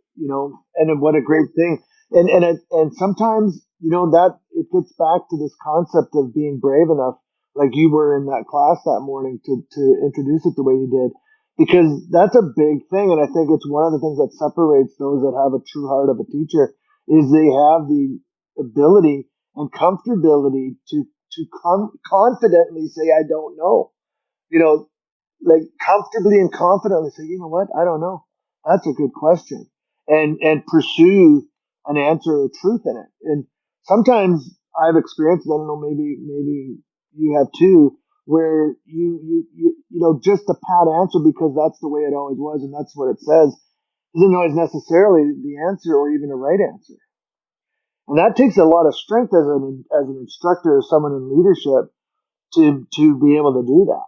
and then what a great thing. And sometimes, that it gets back to this concept of being brave enough, like you were in that class that morning to introduce it the way you did, because that's a big thing. And I think it's one of the things that separates those that have a true heart of a teacher is they have the ability and comfortability to confidently say, I don't know, you know, like comfortably and confidently say, you know what, I don't know. That's a good question, and pursue an answer or truth in it. And sometimes I've experienced, I don't know, maybe you have too, where just a pat answer because that's the way it always was and that's what it says isn't always necessarily the answer or even a right answer. And that takes a lot of strength as an instructor or someone in leadership to be able to do that,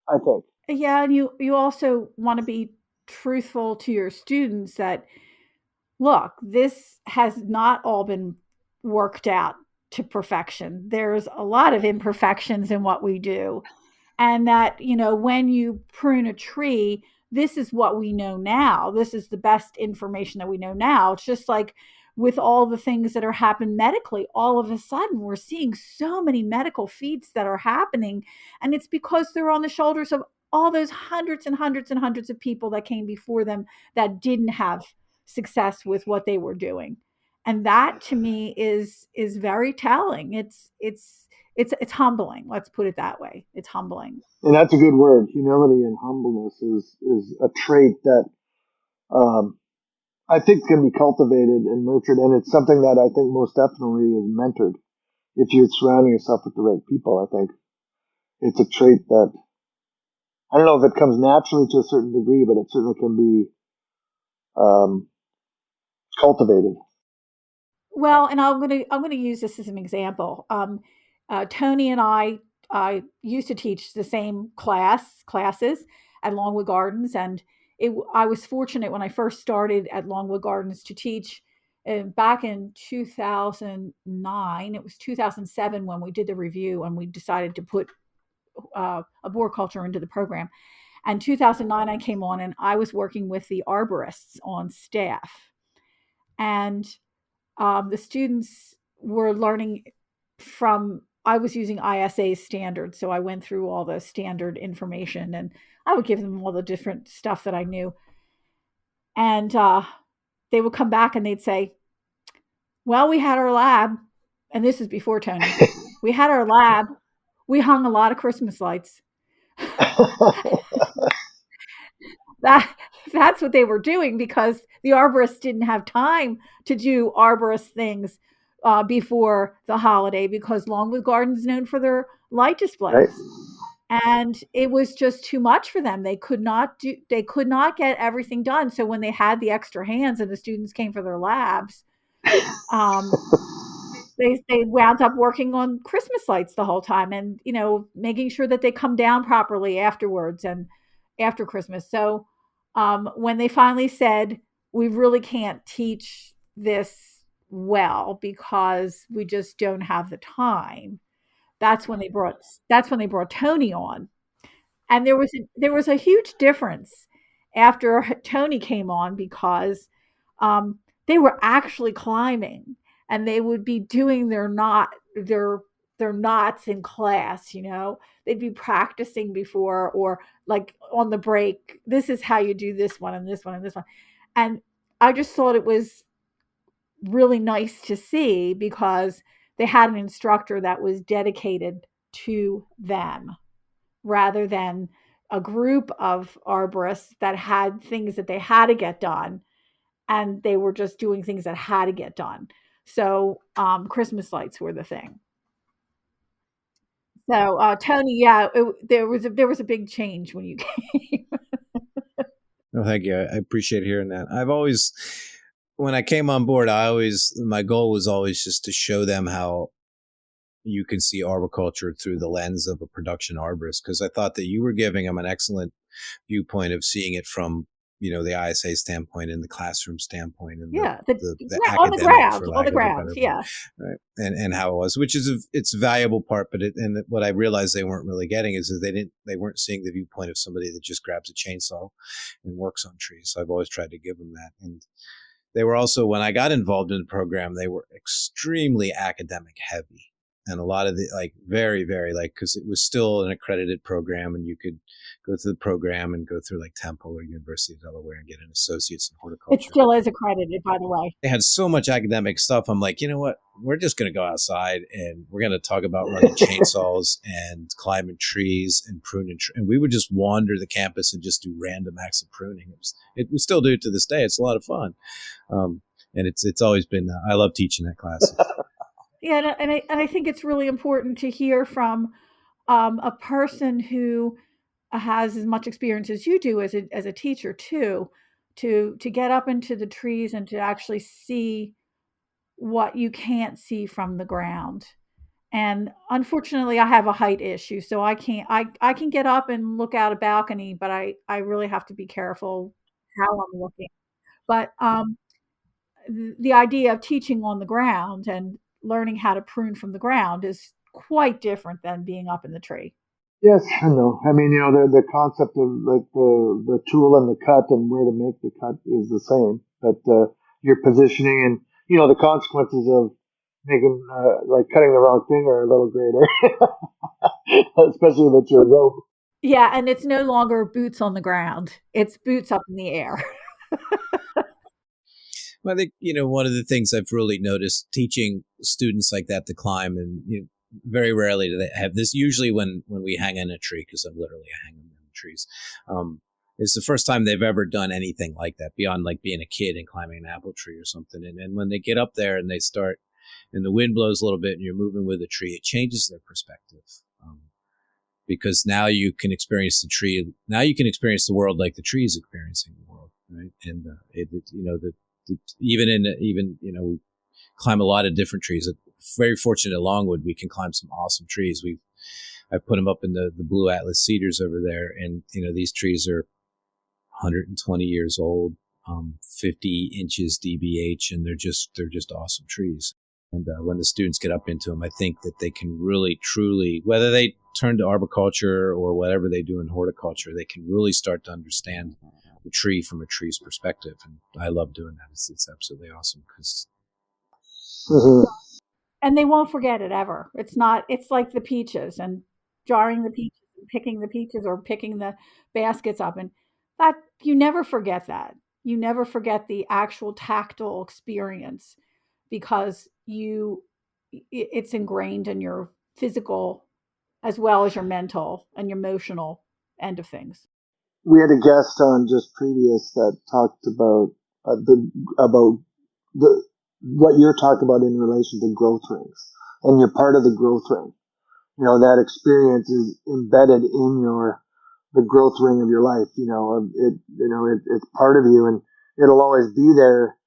I think. yeah, and you also want to be truthful to your students that look, this has not all been worked out to perfection. There's a lot of imperfections in what we do. And that, when you prune a tree, this is what we know now. This is the best information that we know now. It's just like with all the things that are happening medically, all of a sudden we're seeing so many medical feats that are happening. And it's because they're on the shoulders of all those hundreds and hundreds and hundreds of people that came before them that didn't have success with what they were doing. And that to me is very telling. It's humbling. Let's put it that way. It's humbling. And that's a good word. Humility and humbleness is a trait that um, I think can be cultivated and nurtured, and it's something that I think most definitely is mentored. If you're surrounding yourself with the right people, I think it's a trait that I don't know if it comes naturally to a certain degree, but it certainly can be um, cultivated. Well, and I'm gonna use this as an example. Tony and I used to teach the same classes at Longwood Gardens, and I was fortunate when I first started at Longwood Gardens to teach. Back in 2009, it was 2007 when we did the review and we decided to put arboriculture into the program. And 2009, I came on and I was working with the arborists on staff, and the students were learning from I was using ISA standards, so I went through all the standard information and I would give them all the different stuff that I knew. And they would come back and they'd say, well, we had our lab, and this is before Tony. We had our lab. We hung a lot of Christmas lights. that that's what they were doing because the arborists didn't have time to do arborist things before the holiday because Longwood Gardens is known for their light Right? displays. And it was just too much for them. They could not get everything done. So when they had the extra hands and the students came for their labs, um, they wound up working on Christmas lights the whole time and making sure that they come down properly afterwards and after Christmas. So when they finally said we really can't teach this well because we just don't have the time, that's when they brought Tony on. And there was a huge difference after Tony came on because they were actually climbing and they would be doing their knots in class. They'd be practicing before or like on the break. This is how you do this one and this one and this one. And I just thought it was really nice to see because they had an instructor that was dedicated to them rather than a group of arborists that had things that they had to get done and they were just doing things that had to get done. So Christmas lights were the thing. So Tony, yeah, there was a big change when you came. Oh, thank you. I appreciate hearing that. I've always, when I came on board, my goal was always just to show them how you can see arboriculture through the lens of a production arborist, because I thought that you were giving them an excellent viewpoint of seeing it from, the ISA standpoint and the classroom standpoint and Yeah, the on the academic, ground, for on lack the of a ground, better word, yeah. right? And how it was, which is it's a valuable part, but and what I realized they weren't really getting is that they weren't seeing the viewpoint of somebody that just grabs a chainsaw and works on trees. So I've always tried to give them that. And they were also, when I got involved in the program, they were extremely academic heavy. And a lot of very, very because it was still an accredited program, and you could go through the program and go through Temple or University of Delaware and get an associate's in It horticulture. still is accredited, by the way. They had so much academic stuff. I'm like, you know what? We're just going to go outside and we're going to talk about running chainsaws and climbing trees and pruning. And we would just wander the campus and just do random acts of pruning. We still do it to this day. It's a lot of fun. And it's always been, I love teaching that class. Yeah, and I think it's really important to hear from a person who has as much experience as you do as a teacher too, to get up into the trees and to actually see what you can't see from the ground. And unfortunately, I have a height issue, so I can't. I can get up and look out a balcony, but I really have to be careful how I'm looking. But the idea of teaching on the ground and learning how to prune from the ground is quite different than being up in the tree. Yes, I know. I mean, the concept of the tool and the cut and where to make the cut is the same, but your positioning and the consequences of making cutting the wrong thing are a little greater, especially if it's your rope. Yeah, and it's no longer boots on the ground; it's boots up in the air. Well, I think one of the things I've really noticed teaching students like that to climb, and very rarely do they have this. Usually, when we hang in a tree, because I'm literally hanging in trees, it's the first time they've ever done anything like that beyond being a kid and climbing an apple tree or something. And when they get up there and they start, and the wind blows a little bit, and you're moving with a tree, it changes their perspective. Because now you can experience the tree. Now you can experience the world like the tree is experiencing the world, right? And even we climb a lot of different trees. Very fortunate at Longwood, we can climb some awesome trees. I've put them up in the Blue Atlas cedars over there, and these trees are 120 years old, 50 inches DBH, and they're just awesome trees. And when the students get up into them, I think that they can really, truly, whether they turn to arboriculture or whatever they do in horticulture, they can really start to understand the tree from a tree's perspective. And I love doing that. It's absolutely awesome because. And they won't forget it ever. It's like the peaches and jarring the peaches, and picking the peaches or picking the baskets up. And that you never forget that. You never forget the actual tactile experience because it's ingrained in your physical as well as your mental and your emotional end of things. We had a guest on just previous that talked about about the what you're talking about in relation to growth rings, and you're part of the growth ring. That experience is embedded in the growth ring of your life. It's part of you, and it'll always be there.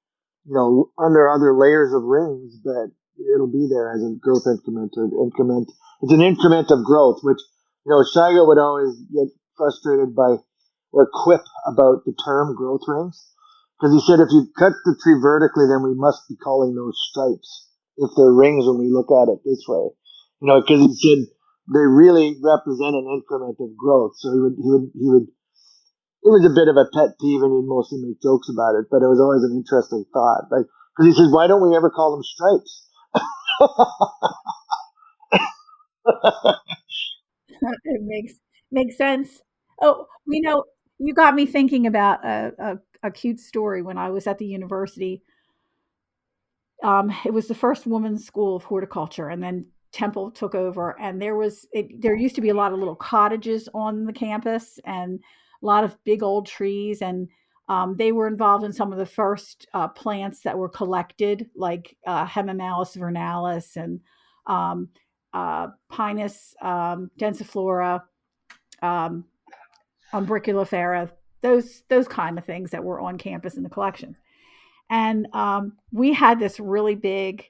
Under other layers of rings, but it'll be there as a growth increment. It's an increment of growth, which Shiga would always get frustrated by or quip about the term growth rings. Because he said if you cut the tree vertically, then we must be calling those stripes if they're rings when we look at it this way. Because he said they really represent an increment of growth. So he would. It was a bit of a pet peeve, and he'd mostly make jokes about it. But it was always an interesting thought, because he says, "Why don't we ever call them stripes?" It makes sense. Oh, you got me thinking about a cute story when I was at the university. It was the first women's school of horticulture, and then Temple took over, and there used to be a lot of little cottages on the campus and a lot of big old trees, and They were involved in some of the first plants that were collected, like Hemamelis vernalis and Pinus densiflora, um, umbriculifera, those kind of things that were on campus in the collections. And we had this really big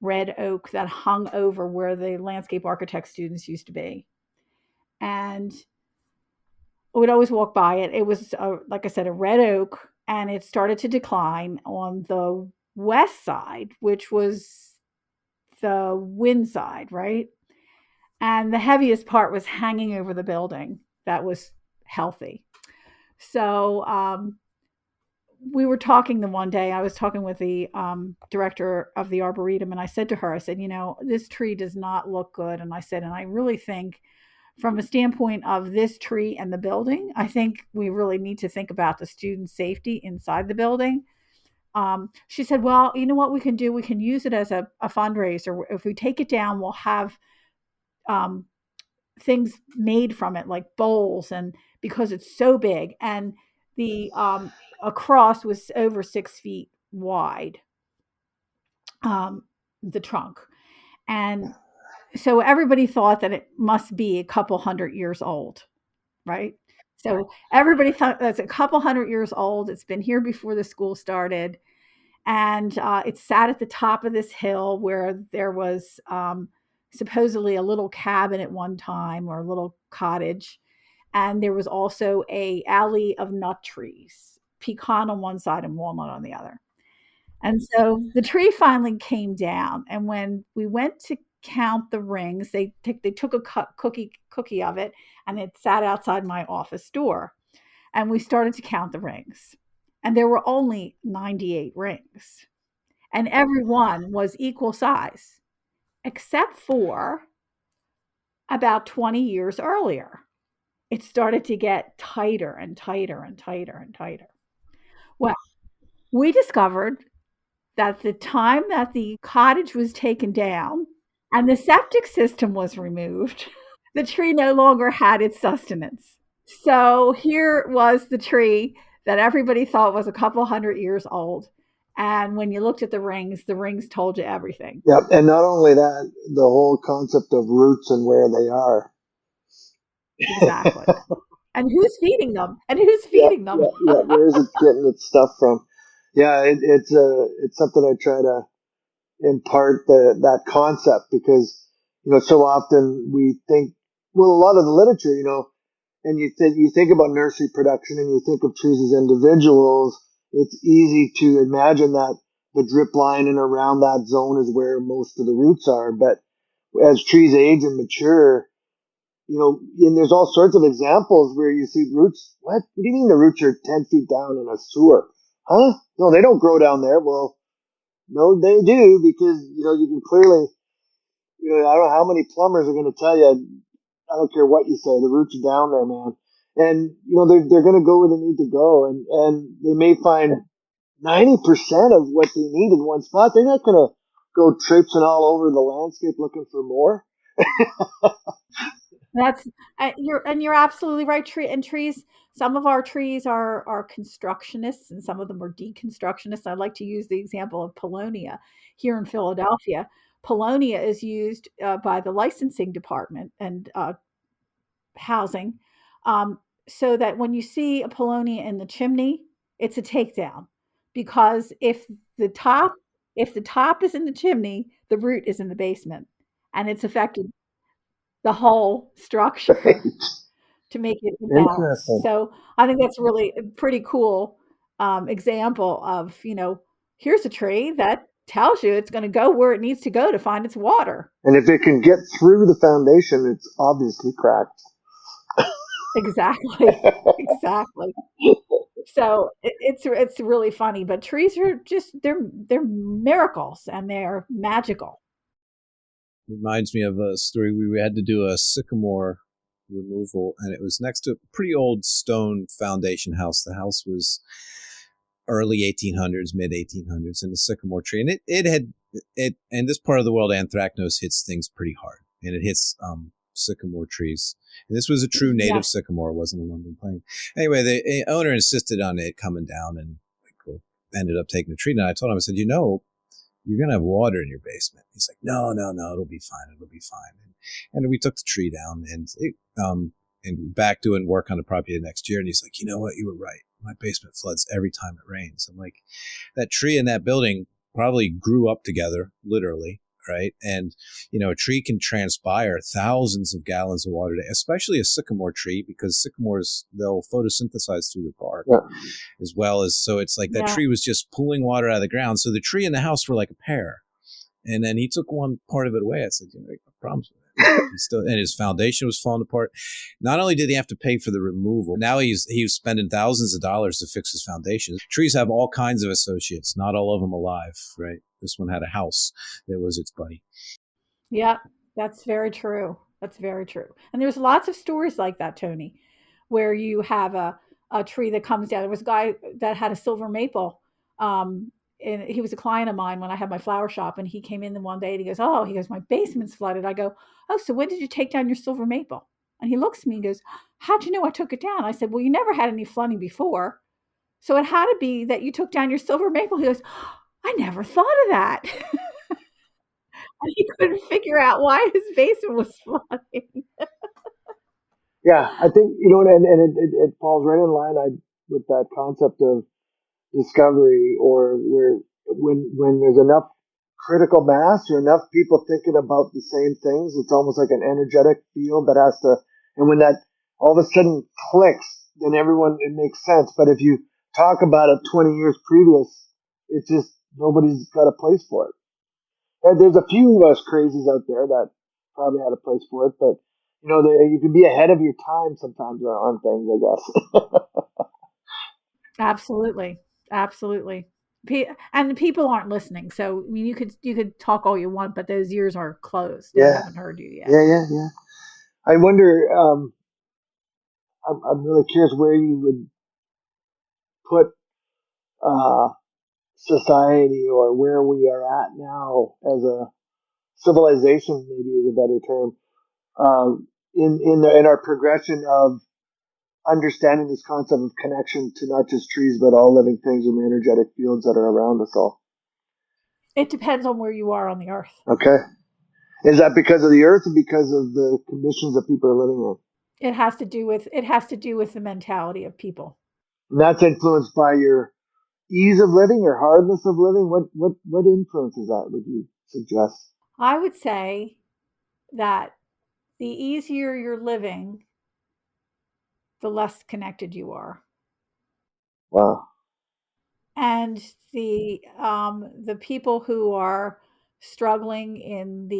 red oak that hung over where the landscape architect students used to be. And we'd always walk by it. It was, like I said, a red oak, and it started to decline on the west side, which was the wind side, right? And the heaviest part was hanging over the building that was healthy. So we were talking the one day. I was talking with the director of the Arboretum, and I said to her, I said, this tree does not look good. And I said, and I really think from a standpoint of this tree and the building, I think we really need to think about the student safety inside the building. She said, well, you know what we can do? We can use it as a fundraiser. If we take it down, we'll have things made from it, like bowls, and because it's so big. And the across was over 6 feet wide, the trunk. And so everybody thought that it must be a couple hundred years old, right? So everybody thought that's a couple hundred years old. It's been here before the school started. And it sat at the top of this hill where there was supposedly a little cabin at one time, or a little cottage. And there was also a alley of nut trees, pecan on one side and walnut on the other. And so the tree finally came down. And when we went to count the rings, they took a cookie of it, and it sat outside my office door. And we started to count the rings. And there were only 98 rings. And every one was equal size, except for about 20 years earlier. It started to get tighter and tighter and tighter and tighter. Well, we discovered that the time that the cottage was taken down and the septic system was removed, the tree no longer had its sustenance. So here was the tree that everybody thought was a couple hundred years old. And when you looked at the rings told you everything. Yep, and not only that, the whole concept of roots and where they are. Exactly. And who's feeding them? And who's feeding them? Yeah. Where is it getting its stuff from? Yeah, it's something I try to impart that concept, because so often we think, well, a lot of the literature, and you think about nursery production and you think of trees as individuals. It's easy to imagine that the drip line and around that zone is where most of the roots are. But as trees age and mature, and there's all sorts of examples where you see roots. What do you mean the roots are 10 feet down in a sewer? Huh? No, they don't grow down there. Well, no, they do, because, you can clearly, I don't know how many plumbers are going to tell you, I don't care what you say, the roots are down there, man. And, they're going to go where they need to go, and they may find 90% of what they need in one spot. They're not going to go traipsing all over the landscape looking for more. That's you're absolutely right. Trees. Some of our trees are constructionists, and some of them are deconstructionists. I like to use the example of Paulownia here in Philadelphia. Paulownia is used by the licensing department and housing, so that when you see a Paulownia in the chimney, it's a takedown, because the top if the top is in the chimney, the root is in the basement, and it's affected the whole structure to make it balanced. So I think that's really a pretty cool example of, here's a tree that tells you it's going to go where it needs to go to find its water. And if it can get through the foundation, it's obviously cracked. Exactly. Exactly. So it's really funny, but trees are just they're miracles, and they're magical. Reminds me of a story. We had to do a sycamore removal, and it was next to a pretty old stone foundation house. The house was early 1800s, mid 1800s, and the sycamore tree. And it had in this part of the world, anthracnose hits things pretty hard, and it hits sycamore trees. And this was a true native sycamore. It wasn't a London plane. Anyway, the owner insisted on it coming down, and ended up taking the tree down. I told him, I said, you're going to have water in your basement. He's like, no, it'll be fine. It'll be fine. And we took the tree down and back doing work on the property the next year. And he's like, you know what? You were right. My basement floods every time it rains. I'm like, that tree and that building probably grew up together, literally. Right. And, a tree can transpire thousands of gallons of water a day, especially a sycamore tree, because sycamores, they'll photosynthesize through the bark as well as. So it's like that tree was just pulling water out of the ground. So the tree and the house were like a pair. And then he took one part of it away. I said, you got problems with it. And his foundation was falling apart. Not only did he have to pay for the removal, now he was spending thousands of dollars to fix his foundation. Trees have all kinds of associates, not all of them alive, right? This one had a house that was its buddy. Yeah, that's very true. That's very true. And there's lots of stories like that, Tony, where you have a tree that comes down. There was a guy that had a silver maple. And he was a client of mine when I had my flower shop, and he came in one day and he goes, my basement's flooded. I go, oh, so when did you take down your silver maple? And he looks at me and goes, how'd you know I took it down? I said, well, you never had any flooding before. So it had to be that you took down your silver maple. He goes, I never thought of that. And he couldn't figure out why his basement was flooding. Yeah, I think, and it falls right in line with that concept of discovery, or when there's enough critical mass or enough people thinking about the same things, it's almost like an energetic field that has to, and when that all of a sudden clicks, then it makes sense. But if you talk about it 20 years previous, it's just, nobody's got a place for it. And there's a few of us crazies out there that probably had a place for it, but you can be ahead of your time sometimes on things, I guess. Absolutely. And the people aren't listening. So, I mean, you could talk all you want, but those ears are closed. They haven't heard you yet. Yeah. I wonder, I'm really curious where you would put society, or where we are at now as a civilization, maybe is a better term, in our progression of understanding this concept of connection to not just trees, but all living things in the energetic fields that are around us all. It depends on where you are on the earth. Okay. Is that because of the earth or because of the conditions that people are living in? It has to do with the mentality of people. And that's influenced by your ease of living or hardness of living. What influences that, would you suggest? I would say that the easier you're living, the less connected you are. Wow. And the people who are struggling in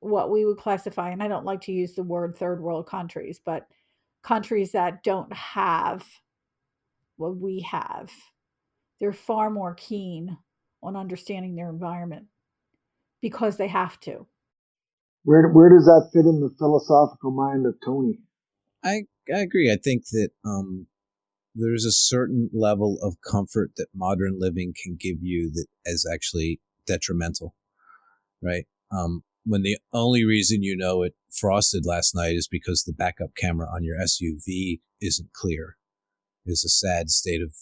what we would classify, and I don't like to use the word third world countries, but countries that don't have what we have, they're far more keen on understanding their environment because they have to. Where does that fit in the philosophical mind of Tony? I agree. I think that there's a certain level of comfort that modern living can give you that is actually detrimental, right? When the only reason it frosted last night is because the backup camera on your SUV isn't clear, is a sad state of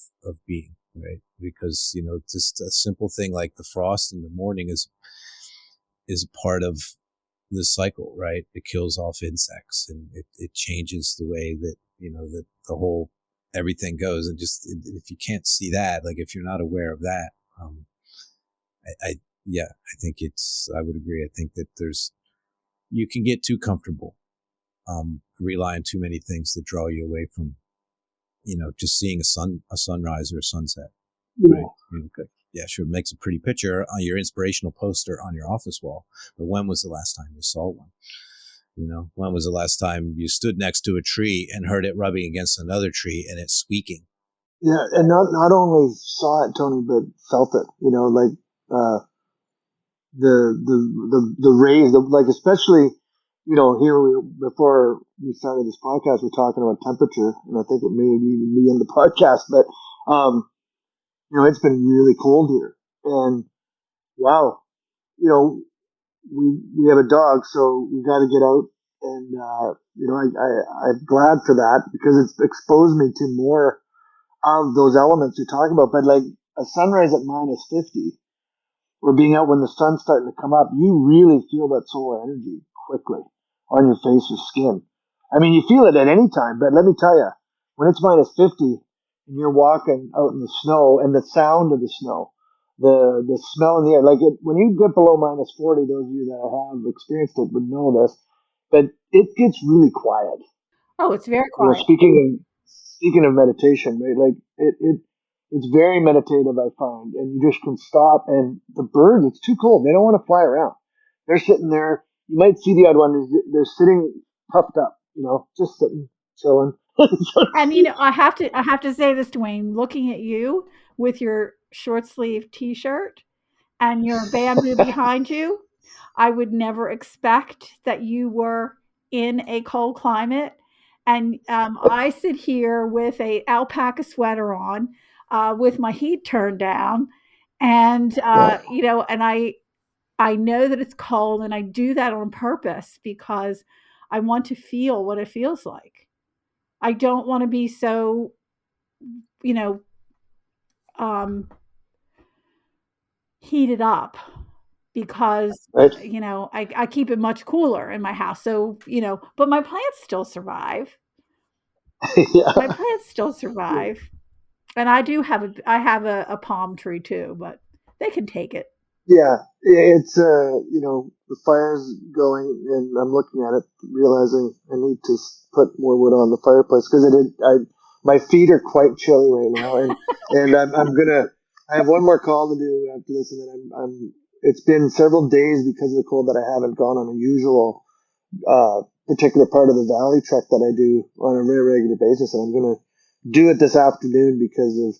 being, right? Because, just a simple thing like the frost in the morning is a part of the cycle, right? It kills off insects, and it changes the way that, that the whole everything goes. And just, if you can't see that, like if you're not aware of that, I think I would agree. I think that you can get too comfortable, rely on too many things that draw you away from, just seeing a sunrise or a sunset. Yeah. Right? Yeah, sure. It makes a pretty picture on your inspirational poster on your office wall. But when was the last time you saw one? When was the last time you stood next to a tree and heard it rubbing against another tree and it's squeaking? Yeah, and not only saw it, Tony, but felt it. The rays, like especially, before we started this podcast, we're talking about temperature, and I think it may even be in the podcast, but it's been really cold here, and wow, we have a dog, so we got to get out And I'm glad for that because it's exposed me to more of those elements you're talking about. But like a sunrise at -50 or being out when the sun's starting to come up, you really feel that solar energy quickly on your face or skin. I mean, you feel it at any time, but let me tell you, when it's -50 and you're walking out in the snow and the sound of the snow, the smell in the air, like when you get below -40, those of you that have experienced it would know this, but it gets really quiet. Oh, it's very You know, quiet. speaking of meditation, right? Like it's very meditative, I find, and you just can stop. And the birds, it's too cold; they don't want to fly around. They're sitting there. You might see the odd one. They're sitting puffed up, just sitting, chilling. And I have to say this, Dwayne, looking at you with your short sleeve t-shirt and your bamboo behind you, I would never expect that you were in a cold climate. And I sit here with a alpaca sweater on, with my heat turned down, and Yeah, and I know that it's cold, and I do that on purpose because I want to feel what it feels like. I don't want to be so, you know, um, heated up because right. I keep it much cooler in my house. So, but my plants still survive. My Yeah. plants still survive. And I have a palm tree too, but they can take it. Yeah, it's the fire's going, and I'm looking at it, realizing I need to put more wood on the fireplace because my feet are quite chilly right now, and I'm gonna I have one more call to do after this, and then I'm it's been several days because of the cold that I haven't gone on a usual particular part of the valley trek that I do on a very regular basis, and I'm gonna do it this afternoon because of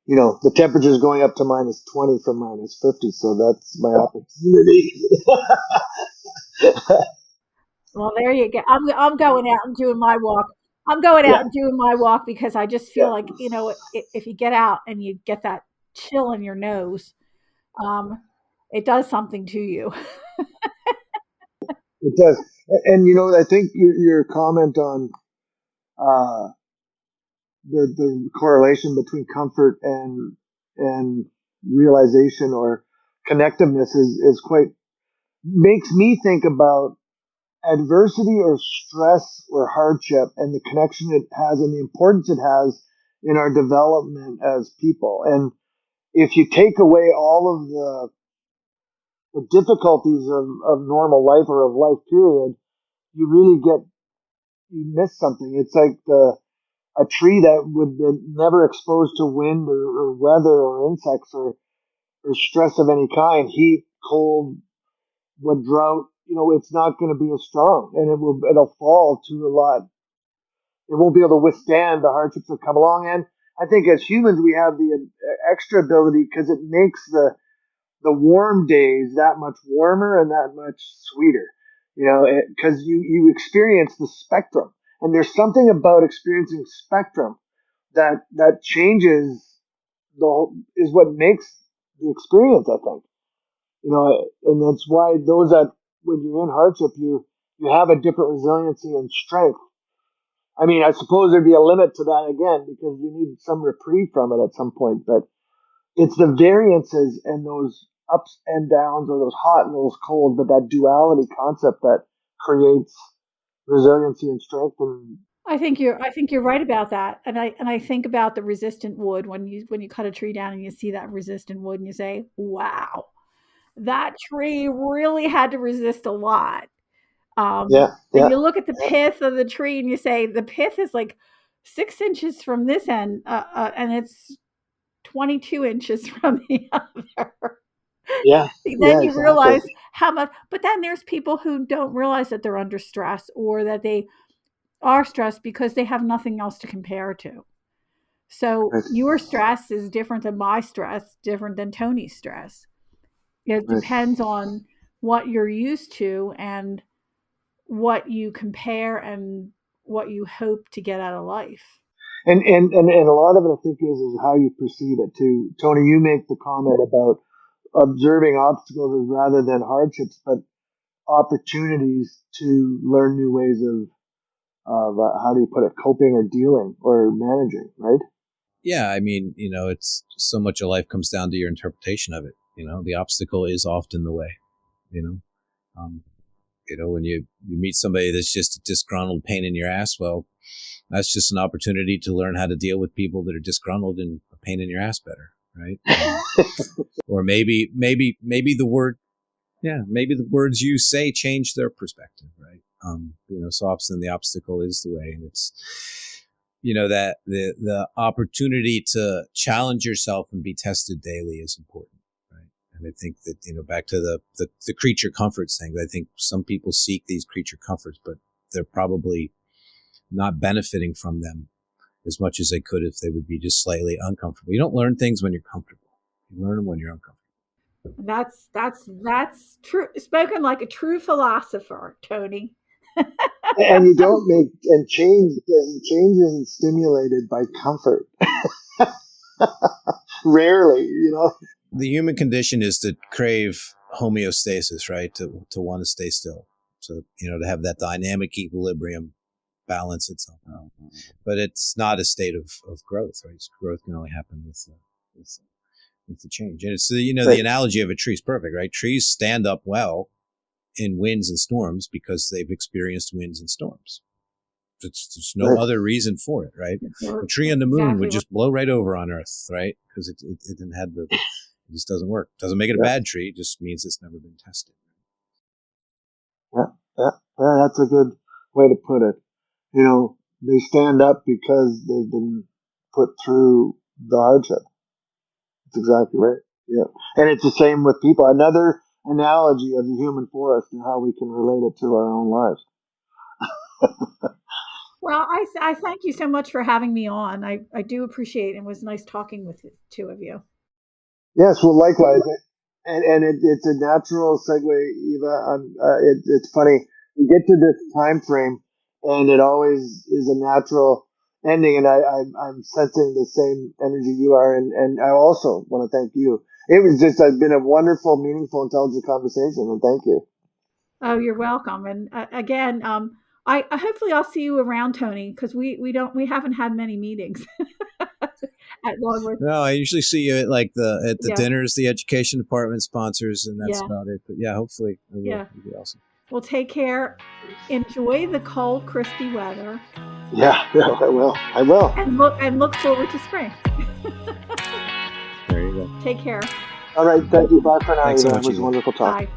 the temperature is going up to -20 from -50, so that's my opportunity. Well, there you go. I'm going out and doing my walk. I'm going out Yeah, and doing my walk because I just feel yeah, like, if you get out and you get that chill in your nose, um, it does something to you. it does. And I think your comment on uh, the correlation between comfort and realization or connectiveness is quite makes me think about adversity or stress or hardship and the connection it has and the importance it has in our development as people. And if you take away all of the difficulties of normal life or of life period, you really you miss something. It's like a tree that would be never exposed to wind or weather or insects or stress of any kind, heat, cold, what drought, it's not going to be as strong and it'll fall to a lot. It won't be able to withstand the hardships that come along. And I think as humans, we have the extra ability because it makes the warm days that much warmer and that much sweeter, because you experience the spectrum. And there's something about experiencing spectrum that changes is what makes the experience, I think. And that's why those that when you're in hardship, you have a different resiliency and strength. I mean, I suppose there'd be a limit to that again because you need some reprieve from it at some point. But it's the variances and those ups and downs, or those hot and those cold, but that duality concept that creates resiliency and strength. And I think you're right about that. And I think about the resistant wood when you cut a tree down and you see that resistant wood and you say, "Wow, that tree really had to resist a lot." yeah, And yeah, you look at the pith of the tree and you say the pith is like 6 inches from this end, and it's 22 inches from the other. yeah, Then yeah, you exactly. realize how much, but then there's people who don't realize that they're under stress or that they are stressed because they have nothing else to compare to. So Right, your stress is different than my stress, different than Tony's stress. It right. depends on what you're used to and what you compare and what you hope to get out of life. And a lot of it, I think, is how you perceive it too. Tony, you make the comment about observing obstacles as rather than hardships, but opportunities to learn new ways of how do you put it, coping or dealing or managing, right? Yeah, I mean, it's so much of life comes down to your interpretation of it. The obstacle is often the way. When you meet somebody that's just a disgruntled pain in your ass, well, that's just an opportunity to learn how to deal with people that are disgruntled and a pain in your ass better, right? Or maybe the words you say change their perspective, right? So often the obstacle is the way, and it's that the opportunity to challenge yourself and be tested daily is important, right? And I think that back to the creature comforts thing. I think some people seek these creature comforts, but they're probably not benefiting from them as much as they could if they would be just slightly uncomfortable. You don't learn things when you're comfortable. You learn them when you're uncomfortable. That's true. Spoken like a true philosopher, Tony. And you don't make, and change isn't stimulated by comfort. Rarely, The human condition is to crave homeostasis, right? To want to stay still. So, to have that dynamic equilibrium balance itself out. But it's not a state of growth, right? Growth can only happen with the change. And it's, the analogy of a tree is perfect, right? Trees stand up well in winds and storms because they've experienced winds and storms. There's no other reason for it, right? A tree on the moon would just blow right over on Earth, right? Because it didn't have it just doesn't work. Doesn't make it a bad tree. It just means it's never been tested. Yeah, that's a good way to put it. They stand up because they've been put through the hardship. That's exactly right. Yeah. And it's the same with people. Another analogy of the human forest and how we can relate it to our own lives. Well, I thank you so much for having me on. I do appreciate it. It was nice talking with the two of you. Yes, well, likewise. And it's a natural segue, Eva. It's funny. We get to this time frame, and it always is a natural ending. And I'm sensing the same energy you are. And I also want to thank you. It was just been a wonderful, meaningful, intelligent conversation. And thank you. Oh, you're welcome. And again, I hopefully I'll see you around, Tony, because we haven't had many meetings at Longwood. No, I usually see you at the dinners the education department sponsors, and that's about it. But yeah, hopefully I will. Yeah, it'd be awesome. Well, take care. Enjoy the cold, crispy weather. Yeah, I will. And look forward to spring. There you go. Take care. All right, thank you. Bye for now. Thanks so Eva. much, It was a wonderful talk. Bye.